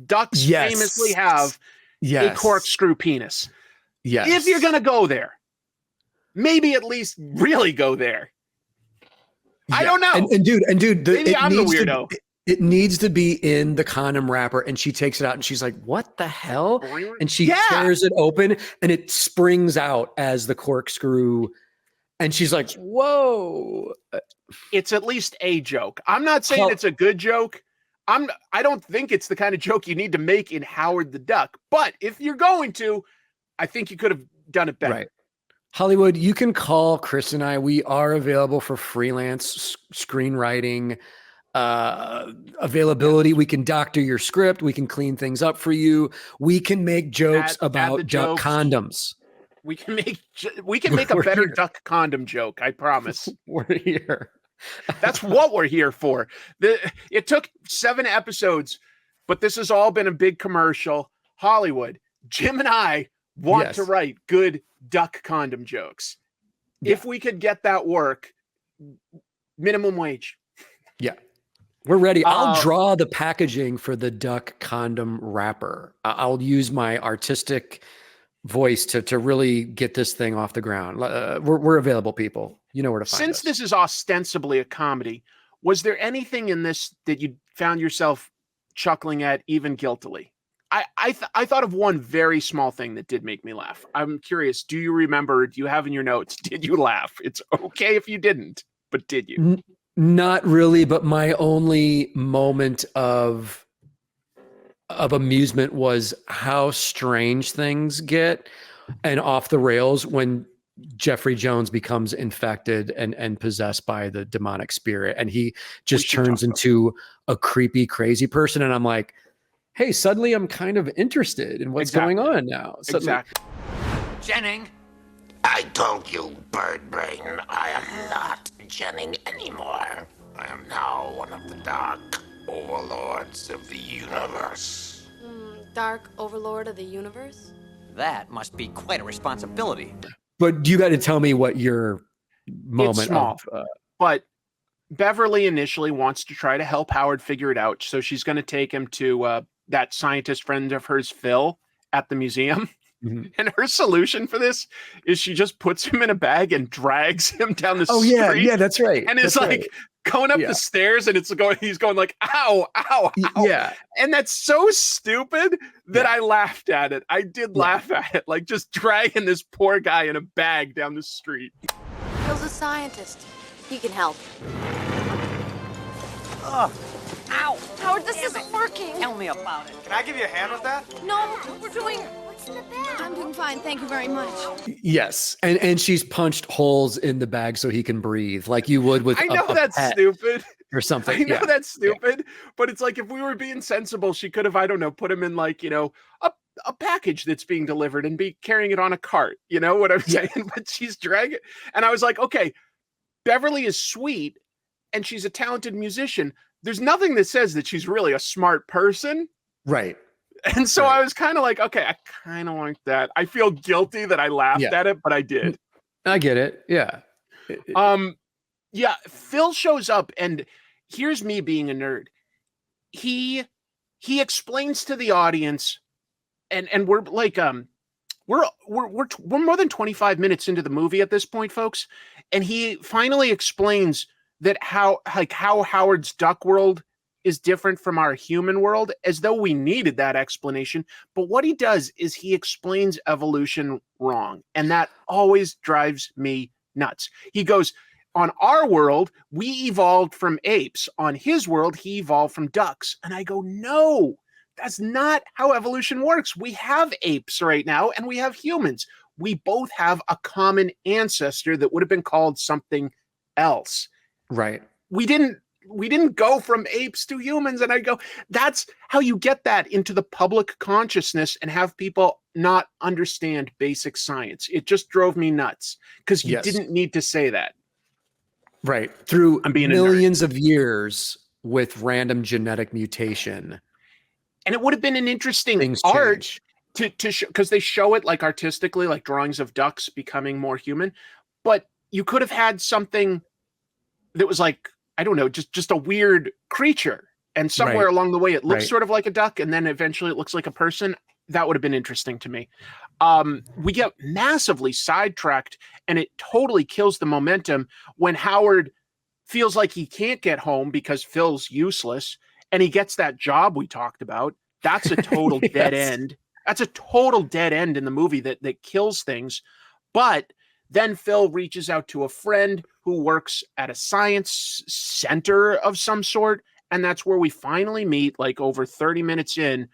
Ducks famously have a corkscrew penis. Yes. If you're going to go there, maybe at least really go there. I don't know. And dude, maybe I'm the weirdo. It needs to be in the condom wrapper, and she takes it out and she's like, what the hell? And she tears it open and it springs out as the corkscrew. And she's like, whoa. It's at least a joke. I'm not saying it's a good joke. I don't think it's the kind of joke you need to make in Howard the Duck. But if you're going to, I think you could have done it better. Right. Hollywood, you can call Chris and I. We are available for freelance screenwriting availability. We can doctor your script. We can clean things up for you. We can make jokes about duck condoms. We can make a better duck condom joke. I promise. We're here. That's what we're here for. It took 7 episodes, but this has all been a big commercial. Hollywood, Jim and I want to write good duck condom jokes. Yeah. If we could get that work, minimum wage. Yeah. We're ready. I'll draw the packaging for the duck condom wrapper. I'll use my artistic voice to really get this thing off the ground. We're available, people. You know where to find us. Since this is ostensibly a comedy, was there anything in this that you found yourself chuckling at even guiltily? I thought of one very small thing that did make me laugh. I'm curious. Do you remember? Do you have in your notes? Did you laugh? It's okay if you didn't, but did you? Not really. But my only moment of amusement was how strange things get and off the rails when Jeffrey Jones becomes infected and possessed by the demonic spirit, and he just turns into a creepy, crazy person. And I'm like, hey, suddenly I'm kind of interested in what's going on now. Exactly. Jennings, I told you, bird brain, I am not Jennings anymore. I am now one of the dark overlords of the universe. Dark overlord of the universe? That must be quite a responsibility. But you got to tell me what your moment it's small, of... but Beverly initially wants to try to help Howard figure it out. So she's going to take him to that scientist friend of hers, Phil, at the museum. Mm-hmm. And her solution for this is she just puts him in a bag and drags him down the street. Yeah, that's right. And it's like going up the stairs, and he's going like, ow, ow, ow. Yeah. And that's so stupid that I laughed at it. I did laugh at it. Like just dragging this poor guy in a bag down the street. Phil's a scientist. He can help. Ugh. Ow! Howard, this isn't working. Tell me about it. Can I give you a hand with that? No, we're doing... What's in the bag? I'm doing fine, thank you very much. Yes, and she's punched holes in the bag so he can breathe, like you would with I know that's stupid. Or something. I know that's stupid, but it's like if we were being sensible, she could have, I don't know, put him in like, a package that's being delivered and be carrying it on a cart. You know what I'm saying? But she's dragging. And I was like, okay, Beverly is sweet and she's a talented musician. There's nothing that says that she's really a smart person. Right. And so I was kind of like, okay, I kind of like that. I feel guilty that I laughed at it, but I did. I get it. Yeah. Yeah. Phil shows up, and here's me being a nerd. He explains to the audience, and we're like, we're more than 25 minutes into the movie at this point, folks. And he finally explains that how Howard's duck world is different from our human world, as though we needed that explanation. But what he does is he explains evolution wrong. And that always drives me nuts. He goes, on our world, we evolved from apes. On his world, he evolved from ducks. And I go, no, that's not how evolution works. We have apes right now, and we have humans. We both have a common ancestor that would have been called something else. Right. We didn't we didn't go from apes to humans. And I go, that's how you get that into the public consciousness and have people not understand basic science. It just drove me nuts because you didn't need to say that. Right. Through I'm being millions of years with random genetic mutation. And it would have been an interesting Things art change. to show, because they show it like artistically, like drawings of ducks becoming more human. But you could have had something that was like, I don't know, just a weird creature. And somewhere along the way, it looks sort of like a duck, and then eventually it looks like a person. That would have been interesting to me. We get massively sidetracked, and it totally kills the momentum when Howard feels like he can't get home because Phil's useless, and he gets that job we talked about. That's a total dead end. That's a total dead end in the movie that kills things. But then Phil reaches out to a friend who works at a science center of some sort, and that's where we finally meet, like over 30 minutes in,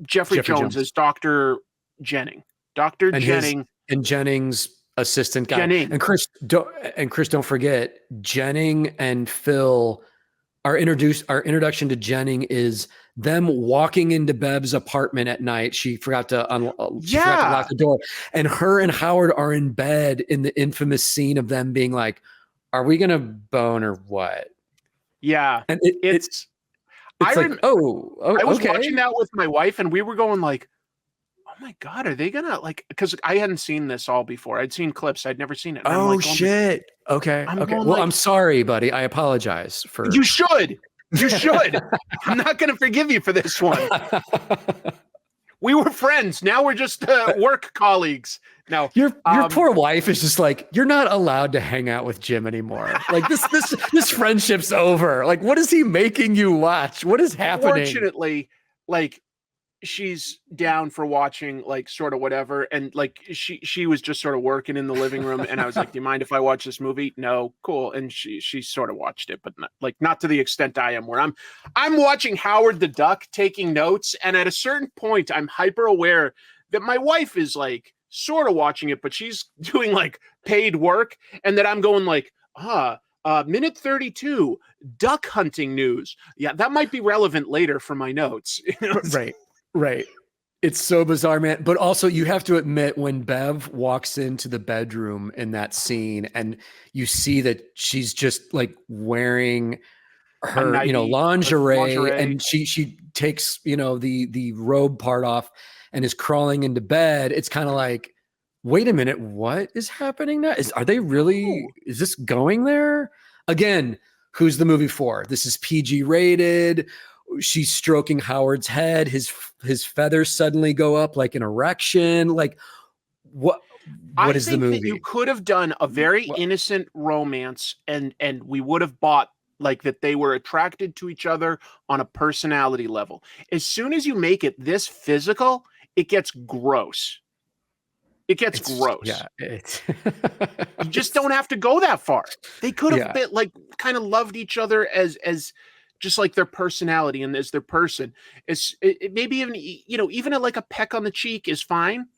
Jeffrey Jones as Dr. Jennings. Dr. Jennings. And Jennings' assistant guy. Jennings. And Chris, don't forget, Jennings and Phil, our introduction to Jennings is them walking into Bev's apartment at night. She forgot to lock the door. And her and Howard are in bed in the infamous scene of them being like, are we going to bone or what? Yeah. And it's like, I was okay. watching that with my wife, and we were going like, oh my God, are they gonna like, because I hadn't seen this all before. I'd seen clips, I'd never seen it. Oh, like, shit. Okay. Okay. Well, like, I'm sorry, buddy. I apologize for. You should. I'm not gonna forgive you for this one. We were friends. Now we're just work colleagues. Now your poor wife is just like, you're not allowed to hang out with Jim anymore. Like this friendship's over. Like, what is he making you watch? What is happening? Fortunately, like, she's down for watching like sort of whatever, and like she was just sort of working in the living room, and I was like, do you mind if I watch this movie? No, cool. And she sort of watched it, but not to the extent I am, where I'm watching Howard the Duck taking notes, and at a certain point I'm hyper aware that my wife is like sort of watching it, but she's doing like paid work, and that I'm going like, minute 32, duck hunting news. Yeah, that might be relevant later for my notes. Right. It's so bizarre, man. But also, you have to admit, when Bev walks into the bedroom in that scene and you see that she's just like wearing her, lingerie, and she takes, the robe part off and is crawling into bed. It's kind of like, wait a minute, what is happening now? Are they really, is this going there? Again, who's the movie for? This is PG rated. She's stroking Howard's head. His feathers suddenly go up like an erection. Like, what is the movie? That you could have done a very innocent romance, and we would have bought like that they were attracted to each other on a personality level. As soon as you make it this physical, it gets gross. It gets gross. Yeah, you just don't have to go that far. They could have been like kind of loved each other as just like their personality and as their person. Maybe even, even like a peck on the cheek is fine.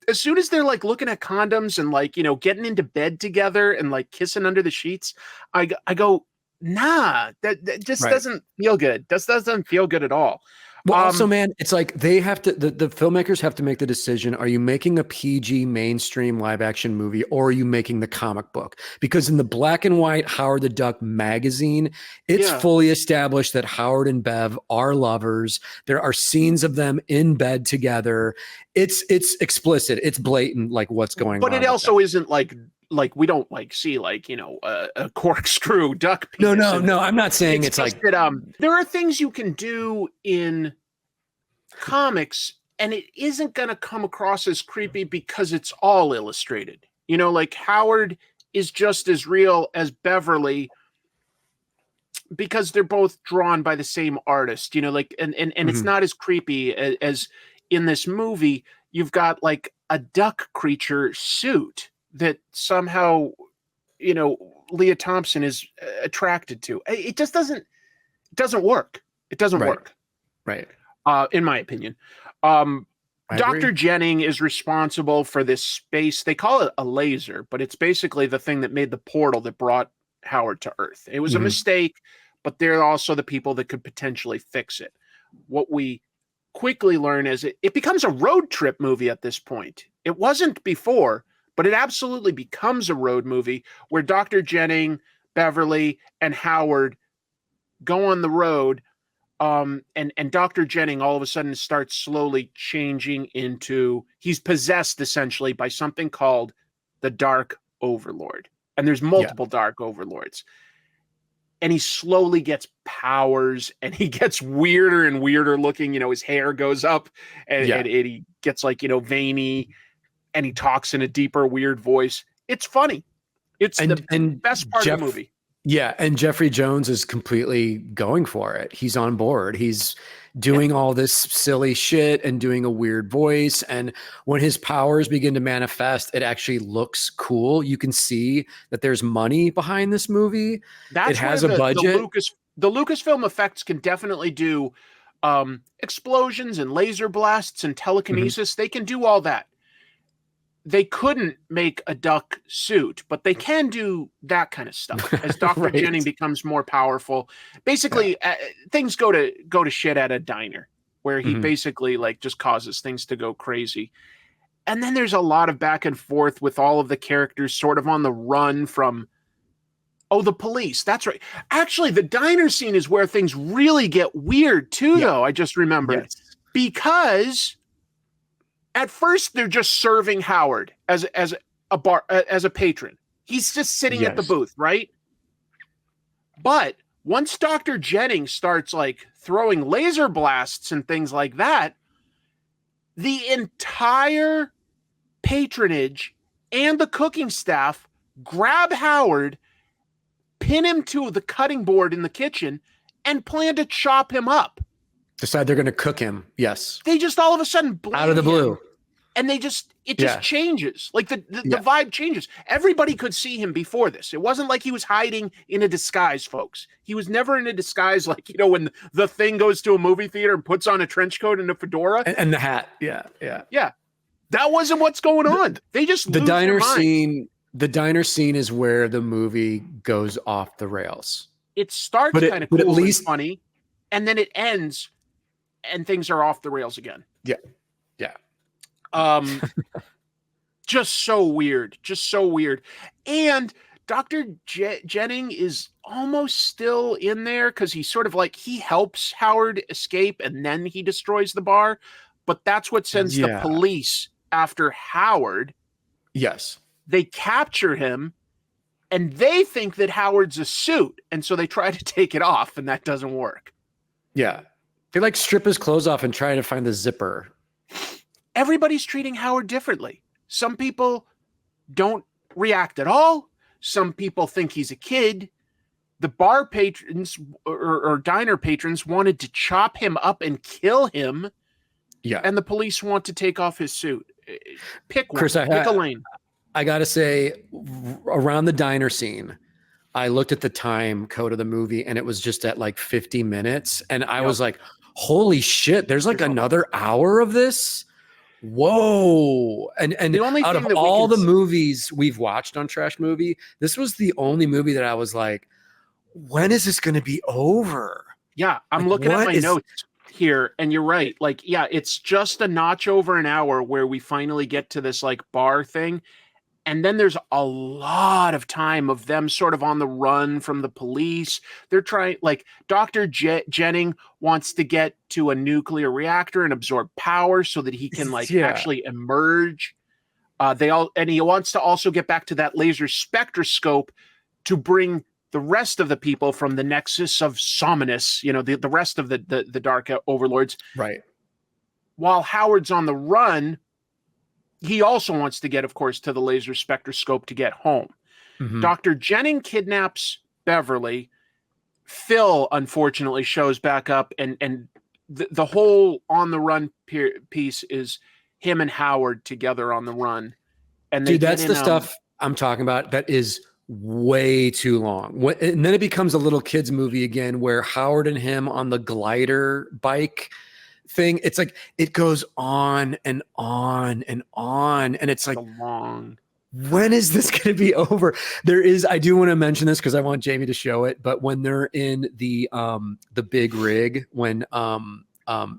As soon as they're like looking at condoms and like, getting into bed together and like kissing under the sheets, I go, nah, that just doesn't feel good. That doesn't feel good at all. Well, also, man, it's like they have to, the filmmakers have to make the decision. Are you making a PG mainstream live action movie, or are you making the comic book? Because in the black and white Howard the Duck magazine, it's fully established that Howard and Bev are lovers. There are scenes of them in bed together. It's explicit. It's blatant, like what's going on. But it also isn't like we don't like see like, a corkscrew duck penis. No. I'm not saying it's like that, there are things you can do in comics and it isn't going to come across as creepy because it's all illustrated. Like Howard is just as real as Beverly because they're both drawn by the same artist, and it's not as creepy as in this movie. You've got like a duck creature suit that somehow, Leah Thompson is attracted to. It just doesn't work. It doesn't work. Right. In my opinion. Dr. Jennings is responsible for this space. They call it a laser, but it's basically the thing that made the portal that brought Howard to Earth. It was a mistake, but they're also the people that could potentially fix it. What we quickly learn is it becomes a road trip movie at this point. It wasn't before, but it absolutely becomes a road movie where Dr. Jennings, Beverly, and Howard go on the road. And Dr. Jennings all of a sudden starts slowly changing into, he's possessed essentially by something called the Dark Overlord. And there's multiple Dark Overlords. And he slowly gets powers and he gets weirder and weirder looking. You know, his hair goes up and he gets like, you know, veiny, and he talks in a deeper, weird voice. It's funny. It's the best part of the movie. Yeah, and Jeffrey Jones is completely going for it. He's on board. He's doing all this silly shit and doing a weird voice. And when his powers begin to manifest, it actually looks cool. You can see that there's money behind this movie. It has a budget. The Lucasfilm effects can definitely do explosions and laser blasts and telekinesis. They can do all that. They couldn't make a duck suit, but they can do that kind of stuff as Dr. Jennings becomes more powerful. Basically, things go to shit at a diner where he basically like just causes things to go crazy. And then there's a lot of back and forth with all of the characters sort of on the run from, the police. That's right. Actually, the diner scene is where things really get weird too, though. I just remembered. Because at first, they're just serving Howard as a patron. He's just sitting at the booth, right? But once Dr. Jennings starts like throwing laser blasts and things like that, the entire patronage and the cooking staff grab Howard, pin him to the cutting board in the kitchen, and plan to chop him up. Decide they're going to cook him. Yes. They just all of a sudden out of the blue. And it just changes. Like the vibe changes. Everybody could see him before this. It wasn't like he was hiding in a disguise, folks. He was never in a disguise like, you know, when the Thing goes to a movie theater and puts on a trench coat and a fedora. And the hat. Yeah. That wasn't what's going on. They just the diner scene. The diner scene is where the movie goes off the rails. It starts kind of cool and funny, and then it ends and things are off the rails again. Yeah. Just so weird. And Dr. Jennings is almost still in there because he's sort of like, he helps Howard escape and then he destroys the bar. But that's what sends the police after Howard. Yes. They capture him and they think that Howard's a suit. And so they try to take it off and that doesn't work. Yeah. They like strip his clothes off and try to find the zipper. Everybody's treating Howard differently. Some people don't react at all. Some people think he's a kid. The bar patrons or diner patrons wanted to chop him up and kill him. Yeah. And the police want to take off his suit. Pick one. Chris, pick a lane. I got to say, around the diner scene, I looked at the time code of the movie and it was just at like 50 minutes. And I was like, holy shit, there's like another hour of this. Whoa. And the only out thing of that all the movies we've watched on Trash Movie, this was the only movie that I was like, when is this going to be over? Yeah, I'm looking at my notes here and you're right. Like, yeah, it's just a notch over an hour where we finally get to this like bar thing. And then there's a lot of time of them sort of on the run from the police. They're trying, like Dr. Jennings wants to get to a nuclear reactor and absorb power so that he can like actually emerge. And he wants to also get back to that laser spectroscope to bring the rest of the people from the Nexus of Somnus, you know, the rest of the Dark Overlords. Right. While Howard's on the run, he also wants to get, of course, to the laser spectroscope to get home. Mm-hmm. Dr. Jennings kidnaps Beverly. Phil, unfortunately, shows back up, and the whole on the run piece is him and Howard together on the run. And dude, that's the stuff I'm talking about. That is way too long. And then it becomes a little kids movie again, where Howard and him on the glider bike thing. It's like it goes on and on and on, and it's like long. When is this going to be over? I do want to mention this because I want Jamie to show it, but when they're in the big rig, when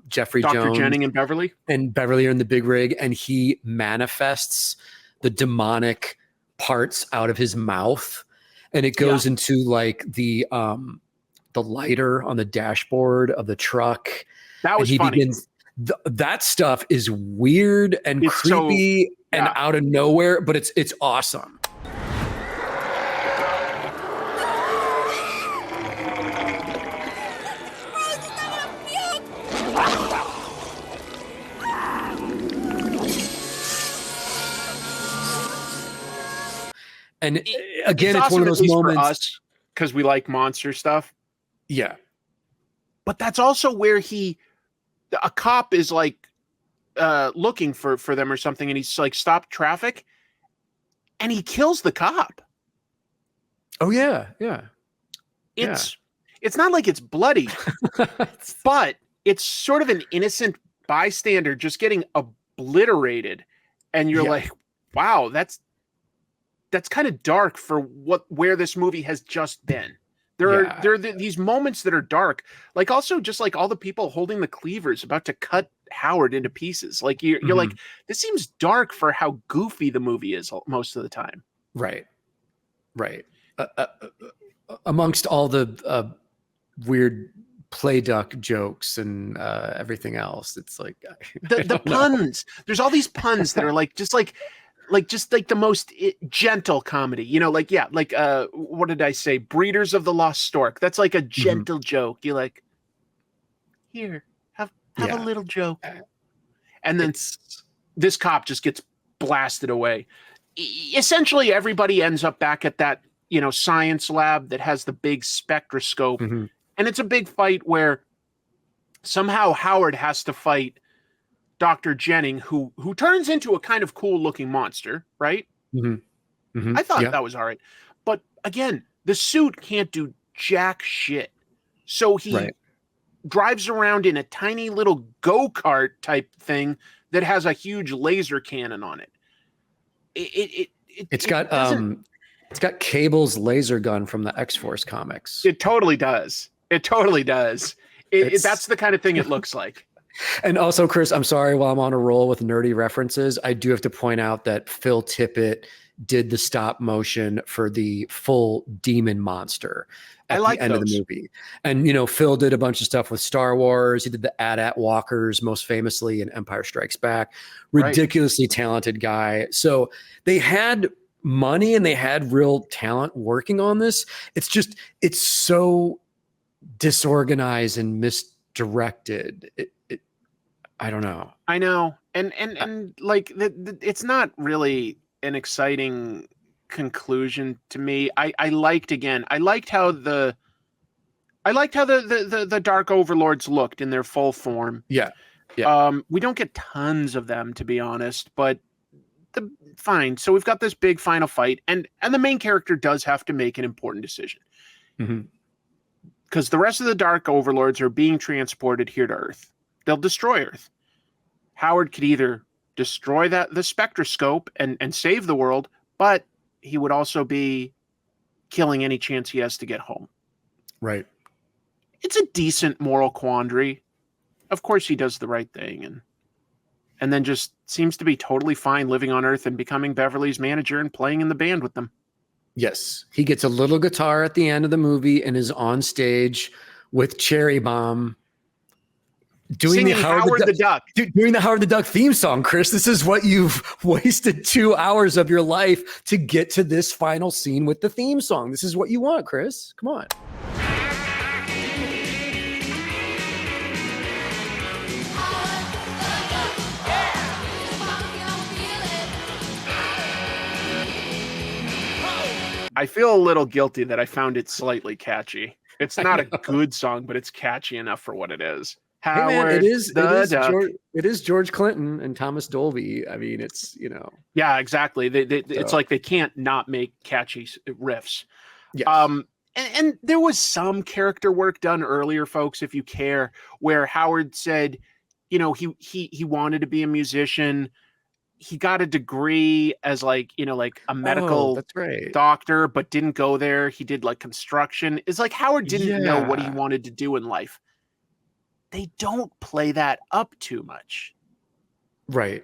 Jeffrey Dr. Jones Jennings and Beverly are in the big rig, and he manifests the demonic parts out of his mouth, and it goes into like the lighter on the dashboard of the truck. That was funny. That stuff is weird and creepy and out of nowhere, but it's awesome. And again, it's one of those moments because we like monster stuff. Yeah. But that's also where a cop is like looking for them or something, and he's like, stop traffic, and he kills the cop. Oh yeah. Yeah. It's not like it's bloody, but it's sort of an innocent bystander just getting obliterated. And you're like, wow, that's kind of dark for where this movie has just been. There are these moments that are dark, like also just like all the people holding the cleavers about to cut Howard into pieces. Like you're like, this seems dark for how goofy the movie is most of the time. Right. Amongst all the weird play duck jokes and everything else, it's like the puns. There's all these puns that are like just like the most gentle comedy, what did I say? Breeders of the Lost Stork. That's like a gentle joke. You're like, here, have a little joke. And then this cop just gets blasted away. Essentially, everybody ends up back at that, science lab that has the big spectroscope. And it's a big fight where somehow Howard has to fight Dr. Jennings, who turns into a kind of cool looking monster, right? I thought that was all right. But again, the suit can't do jack shit. So he drives around in a tiny little go-kart type thing that has a huge laser cannon on it. It's got Cable's laser gun from the X-Force comics. It totally does. That's the kind of thing it looks like. And also, Chris, I'm sorry, while I'm on a roll with nerdy references, I do have to point out that Phil Tippett did the stop motion for the full demon monster at the end of the movie. And, Phil did a bunch of stuff with Star Wars. He did the AT-AT walkers, most famously in Empire Strikes Back. Ridiculously talented guy. So they had money and they had real talent working on this. It's so disorganized and misdirected. I don't know. I know. And like it's not really an exciting conclusion to me. I liked how the Dark Overlords looked in their full form. Yeah. We don't get tons of them, to be honest, but fine. So we've got this big final fight, and the main character does have to make an important decision. Because the rest of the Dark Overlords are being transported here to Earth. They'll destroy Earth. Howard could either destroy the spectroscope and save the world, but he would also be killing any chance he has to get home. Right. It's a decent moral quandary. Of course he does the right thing and then just seems to be totally fine living on Earth and becoming Beverly's manager and playing in the band with them. Yes. He gets a little guitar at the end of the movie and is on stage with Cherry Bomb doing the Howard the Duck. Doing the Howard the Duck theme song, Chris. This is what you've wasted 2 hours of your life to get to this final scene with the theme song. This is what you want, Chris. Come on. I feel a little guilty that I found it slightly catchy. It's not a good song, but it's catchy enough for what it is. Howard, it is George Clinton and Thomas Dolby. I mean, it's, Yeah, exactly. It's like they can't not make catchy riffs. Yes. And there was some character work done earlier, folks, if you care, where Howard said, you know, he wanted to be a musician. He got a degree as like, you know, like a Oh, medical that's right. doctor, but didn't go there. He did like construction. It's like Howard didn't know what he Yeah. wanted to do in life. They don't play that up too much. Right.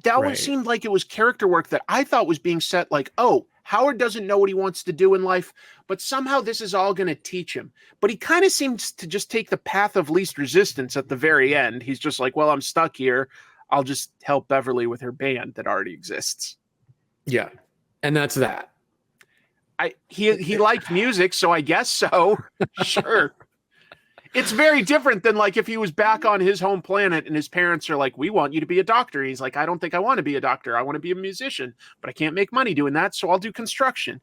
That always Right. seemed like it was character work that I thought was being set like, oh, Howard doesn't know what he wants to do in life, but somehow this is all going to teach him. But he kind of seems to just take the path of least resistance at the very end. He's just like, well, I'm stuck here. I'll just help Beverly with her band that already exists. Yeah. And that's that. He liked music, so I guess so. Sure. It's very different than like if he was back on his home planet and his parents are like, we want you to be a doctor. He's like, I don't think I want to be a doctor. I want to be a musician, but I can't make money doing that. So I'll do construction.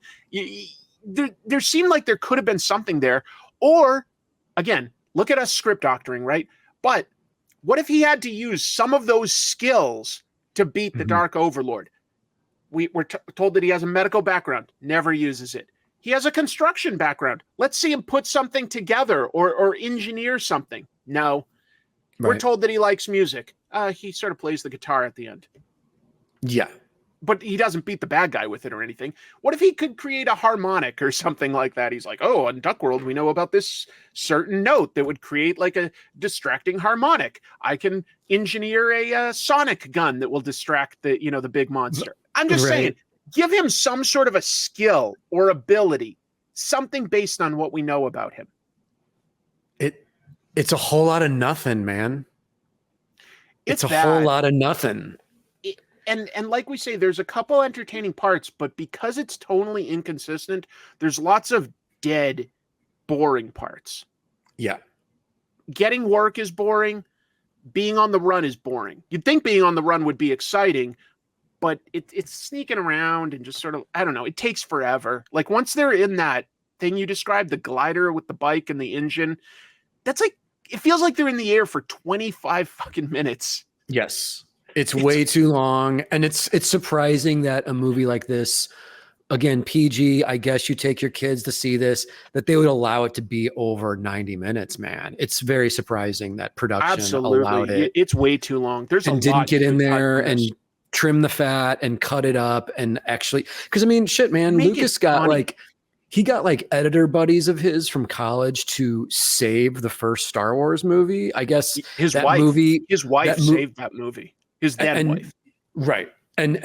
There seemed like there could have been something there. Or again, look at us script doctoring, right? But what if he had to use some of those skills to beat the Dark Overlord? We're told that he has a medical background, never uses it. He has a construction background. Let's see him put something together or engineer something. No. We're Right. told that he likes music. He sort of plays the guitar at the end. Yeah. But he doesn't beat the bad guy with it or anything. What if he could create a harmonic or something like that? He's like, oh, in Duckworld, we know about this certain note that would create like a distracting harmonic. I can engineer a sonic gun that will distract the big monster. I'm just saying, give him some sort of a skill or ability, something based on what we know about him. It's a whole lot of nothing, man. It's a whole lot of nothing. And like we say, there's a couple entertaining parts, but because it's tonally inconsistent, there's lots of dead, boring parts. Yeah. Getting work is boring. Being on the run is boring. You'd think being on the run would be exciting, but it's sneaking around and just sort of, I don't know, it takes forever. Like once they're in that thing you described, the glider with the bike and the engine, that's like, it feels like they're in the air for 25 fucking minutes. Yes. It's way too long. And it's surprising that a movie like this, again, PG, I guess you take your kids to see this, that they would allow it to be over 90 minutes, man. It's very surprising that production allowed it. It's way too long. There's and a didn't lot get in there and this. trim the fat and cut it up and actually, because I mean, shit, man, Make Lucas it got funny. he got like editor buddies of his from college to save the first Star Wars movie. I guess his wife saved that movie. His then wife. Right. And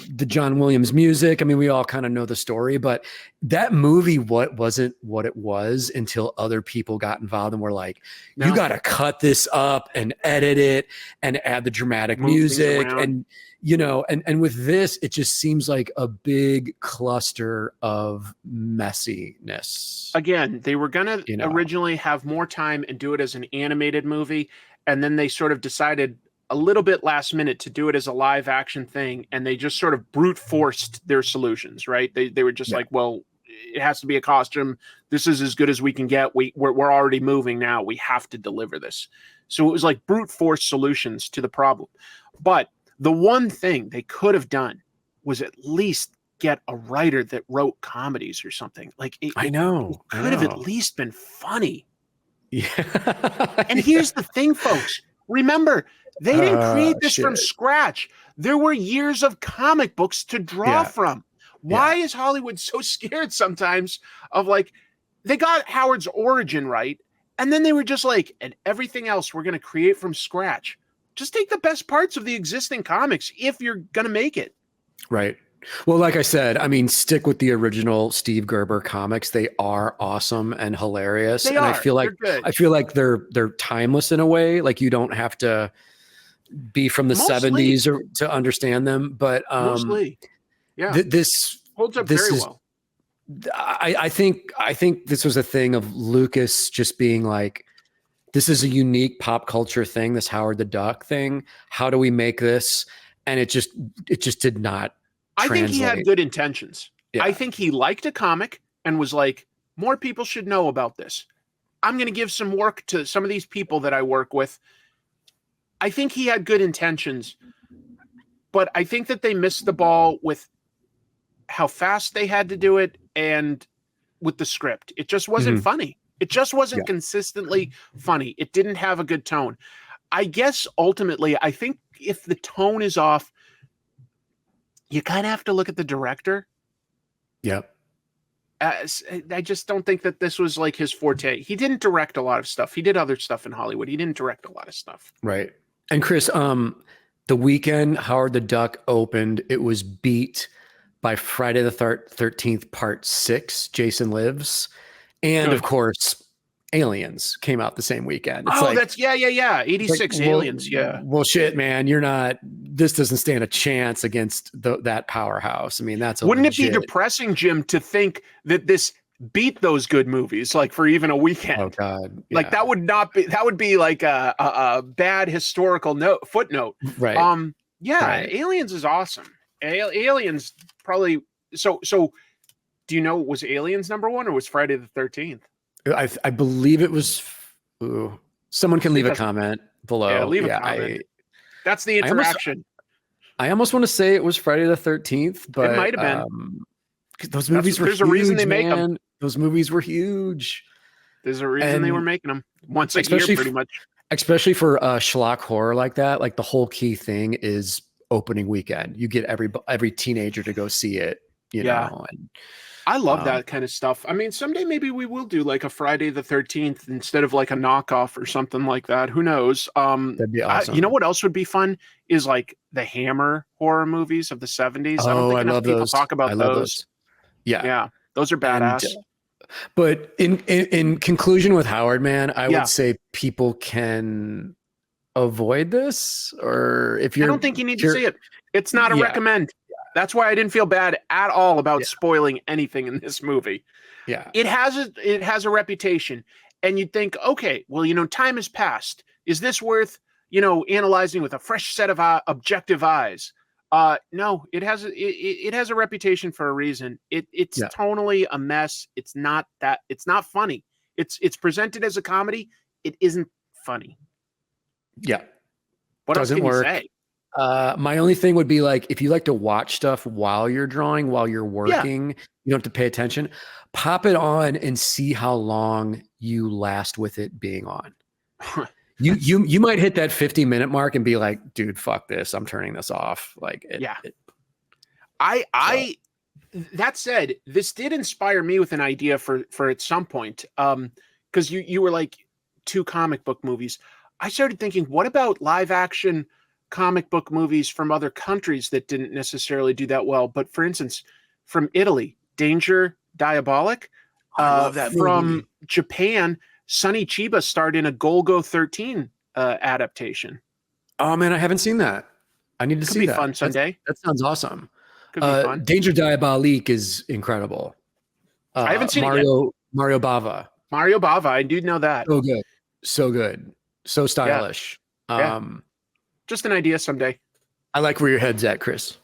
the John Williams music. I mean, we all kind of know the story, but that movie wasn't what it was until other people got involved and were like, you got to cut this up and edit it and add the dramatic music. And, and with this, it just seems like a big cluster of messiness. Again, they were going to originally have more time and do it as an animated movie. And then they sort of decided a little bit last minute to do it as a live action thing, and they just sort of brute forced their solutions, right? They were just like, well, it has to be a costume. This is as good as we can get. We're already moving now. We have to deliver this. So it was like brute force solutions to the problem. But the one thing they could have done was at least get a writer that wrote comedies or something. Like it could have at least been funny. Yeah. And here's the thing, folks. Remember, they didn't create this from scratch. There were years of comic books to draw from. Why is Hollywood so scared sometimes of like, they got Howard's origin right, and then they were just like, and everything else we're going to create from scratch. Just take the best parts of the existing comics if you're going to make it. Right. Well, like I said, I mean, stick with the original Steve Gerber comics. They are awesome and hilarious. I feel like they're timeless in a way. Like you don't have to be from the 70s or to understand them. But mostly, yeah, this holds up very well. I think this was a thing of Lucas just being like, this is a unique pop culture thing, this Howard the Duck thing. How do we make this? And it just did not I translate. think he had good intentions. Yeah. I think he liked a comic and was like, more people should know about this. I'm going to give some work to some of these people that I work with. I think he had good intentions, but I think that they missed the ball with how fast they had to do it and with the script. It just wasn't funny. It just wasn't consistently funny. It didn't have a good tone. I guess ultimately, I think if the tone is off, you kind of have to look at the director. Yep. I just don't think that this was like his forte. He didn't direct a lot of stuff. He did other stuff in Hollywood. He didn't direct a lot of stuff. Right. And Chris, the weekend Howard the Duck opened, it was beat by Friday the 13th Part 6, Jason Lives. And Good. of course, Aliens came out the same weekend. It's that's 86 like, Aliens. Well, shit, man, this doesn't stand a chance against that powerhouse. I mean, Wouldn't it be depressing, Jim, to think that this beat those good movies like for even a weekend? Oh God. Yeah. Like that would be like a bad historical footnote. Right. Right. Aliens is awesome. Aliens probably so do you know, was Aliens number 1 or was Friday the 13th? I believe it was. Someone can leave a comment below. Yeah, leave a comment. That's the interaction. I almost want to say it was Friday the 13th, but it might have been. Those movies were huge. There's a reason they make them. Those movies were huge. There's a reason they were making them once a year, pretty much. Especially for schlock horror like that. Like the whole key thing is opening weekend. You get every teenager to go see it. You know. And I love that kind of stuff. I mean, someday maybe we will do like a Friday the 13th instead of like a knockoff or something like that. Who knows? That'd be awesome. You know what else would be fun is like the Hammer horror movies of the 70s. I don't think enough people talk about those. Yeah. Those are badass. But in conclusion with Howard, man, I would say people can avoid this, or if you're, I don't think you need to see it. It's not a recommend. That's why I didn't feel bad at all about spoiling anything in this movie. Yeah. It has a reputation, and you'd think, okay, well, time has passed. Is this worth, analyzing with a fresh set of objective eyes? No, it has a reputation for a reason. It's tonally a mess. It's not funny. It's presented as a comedy. It isn't funny. Yeah. What else can you say? My only thing would be like, if you like to watch stuff while you're drawing, while you're working, you don't have to pay attention. Pop it on and see how long you last with it being on. You might hit that 50-minute mark and be like, dude, fuck this. I'm turning this off. Like, that said, this did inspire me with an idea for at some point. Because you were like 2 comic book movies. I started thinking, what about live action comic book movies from other countries that didn't necessarily do that well? But for instance, from Italy, Danger Diabolic. I love that from movie. Japan, Sonny Chiba starred in a Golgo 13 adaptation. Oh man, I haven't seen that. I need to see that. Could be fun someday. That sounds awesome. Could be fun. Danger Diabolique is incredible. I haven't seen Mario, it yet. Mario Bava. Mario Bava, I do know that. So good. So good. So stylish. Just an idea someday. I like where your head's at, Chris.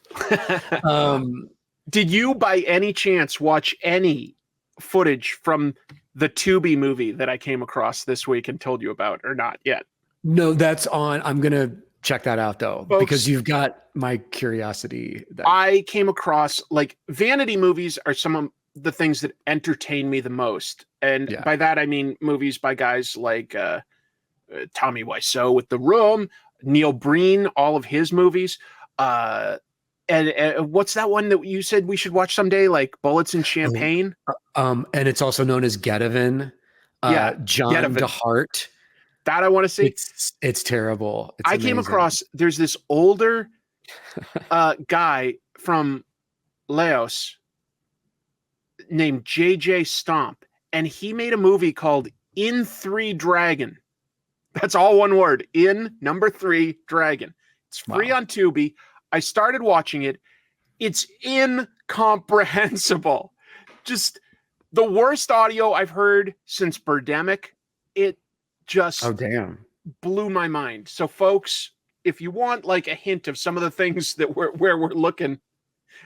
Did you by any chance watch any footage from the Tubi movie that I came across this week and told you about, or not yet? No, that's on. I'm going to check that out though, Folks, because you've got my curiosity. I came across, like, vanity movies are some of the things that entertain me the most. And by that, I mean movies by guys like Tommy Wiseau with The Room, Neil Breen, all of his movies. And what's that one that you said we should watch someday? Like Bullets and Champagne? And it's also known as Getavin. John Getavin. DeHart. That I want to see. It's terrible. I came across, there's this older guy from Laos named JJ Stomp, and he made a movie called In 3 Dragon. That's all one word. In number 3 Dragon. It's free on Tubi. I started watching it. It's incomprehensible. Just the worst audio I've heard since Birdemic. It just blew my mind. So folks, if you want like a hint of some of the things that where we're looking,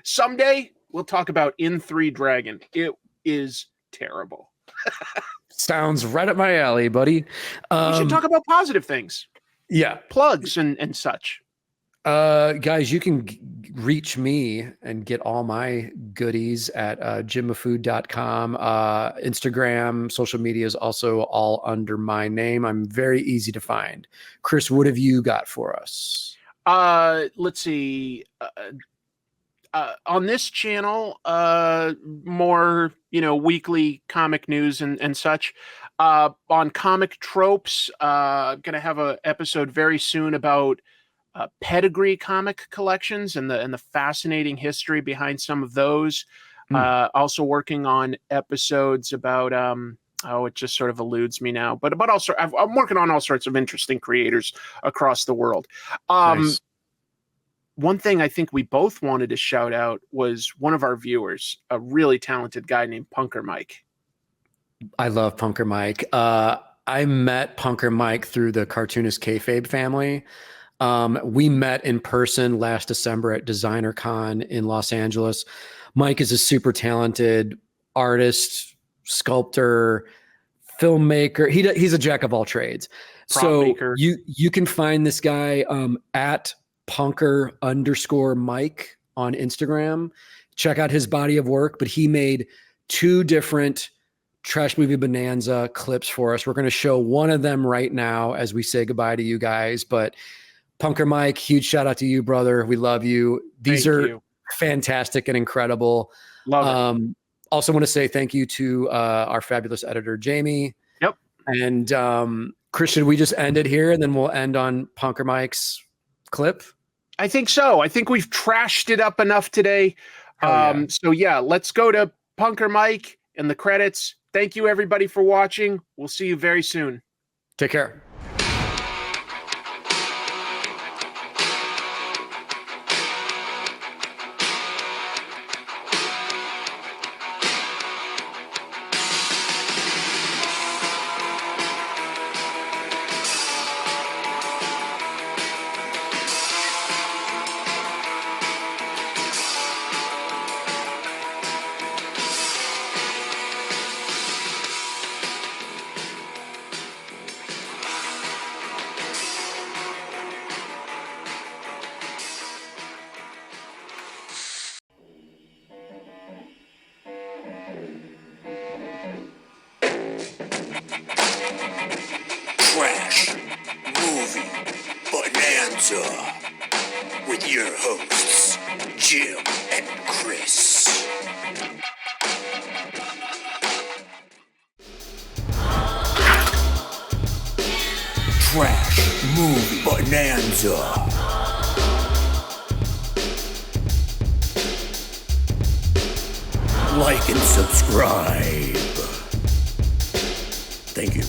someday we'll talk about In 3 Dragon. It is terrible. Sounds right up my alley, buddy. We should talk about positive things. Yeah. Plugs and such. Guys, you can reach me and get all my goodies at jimmafood.com. Instagram, social media is also all under my name. I'm very easy to find. Chris, what have you got for us? Let's see. On this channel, more, weekly comic news and such. On comic tropes, gonna have an episode very soon about pedigree comic collections and the fascinating history behind some of those. Also working on episodes about it just sort of eludes me now, but also I'm working on all sorts of interesting creators across the world. Nice. One thing I think we both wanted to shout out was one of our viewers, a really talented guy named Punker Mike. I love Punker Mike. I met Punker Mike through the Cartoonist Kayfabe family. We met in person last December at Designer Con in Los Angeles. Mike is a super talented artist, sculptor, filmmaker. He's a jack of all trades. Prop maker. You can find this guy at Punker_Mike on Instagram. Check out his body of work. But he made 2 different Trash Movie Bonanza clips for us. We're going to show one of them right now as we say goodbye to you guys. But Punker Mike, huge shout out to you, brother. We love you. These are fantastic and incredible. Love it. Also want to say thank you to our fabulous editor, Jamie. Yep. And Chris, should we just end it here and then we'll end on Punker Mike's clip? I think so. I think we've trashed it up enough today. So yeah, let's go to Punker Mike and the credits. Thank you everybody for watching. We'll see you very soon. Take care. Trash Movie Bonanza with your hosts, Jim and Chris. Trash Movie Bonanza. Like and subscribe. Thank you.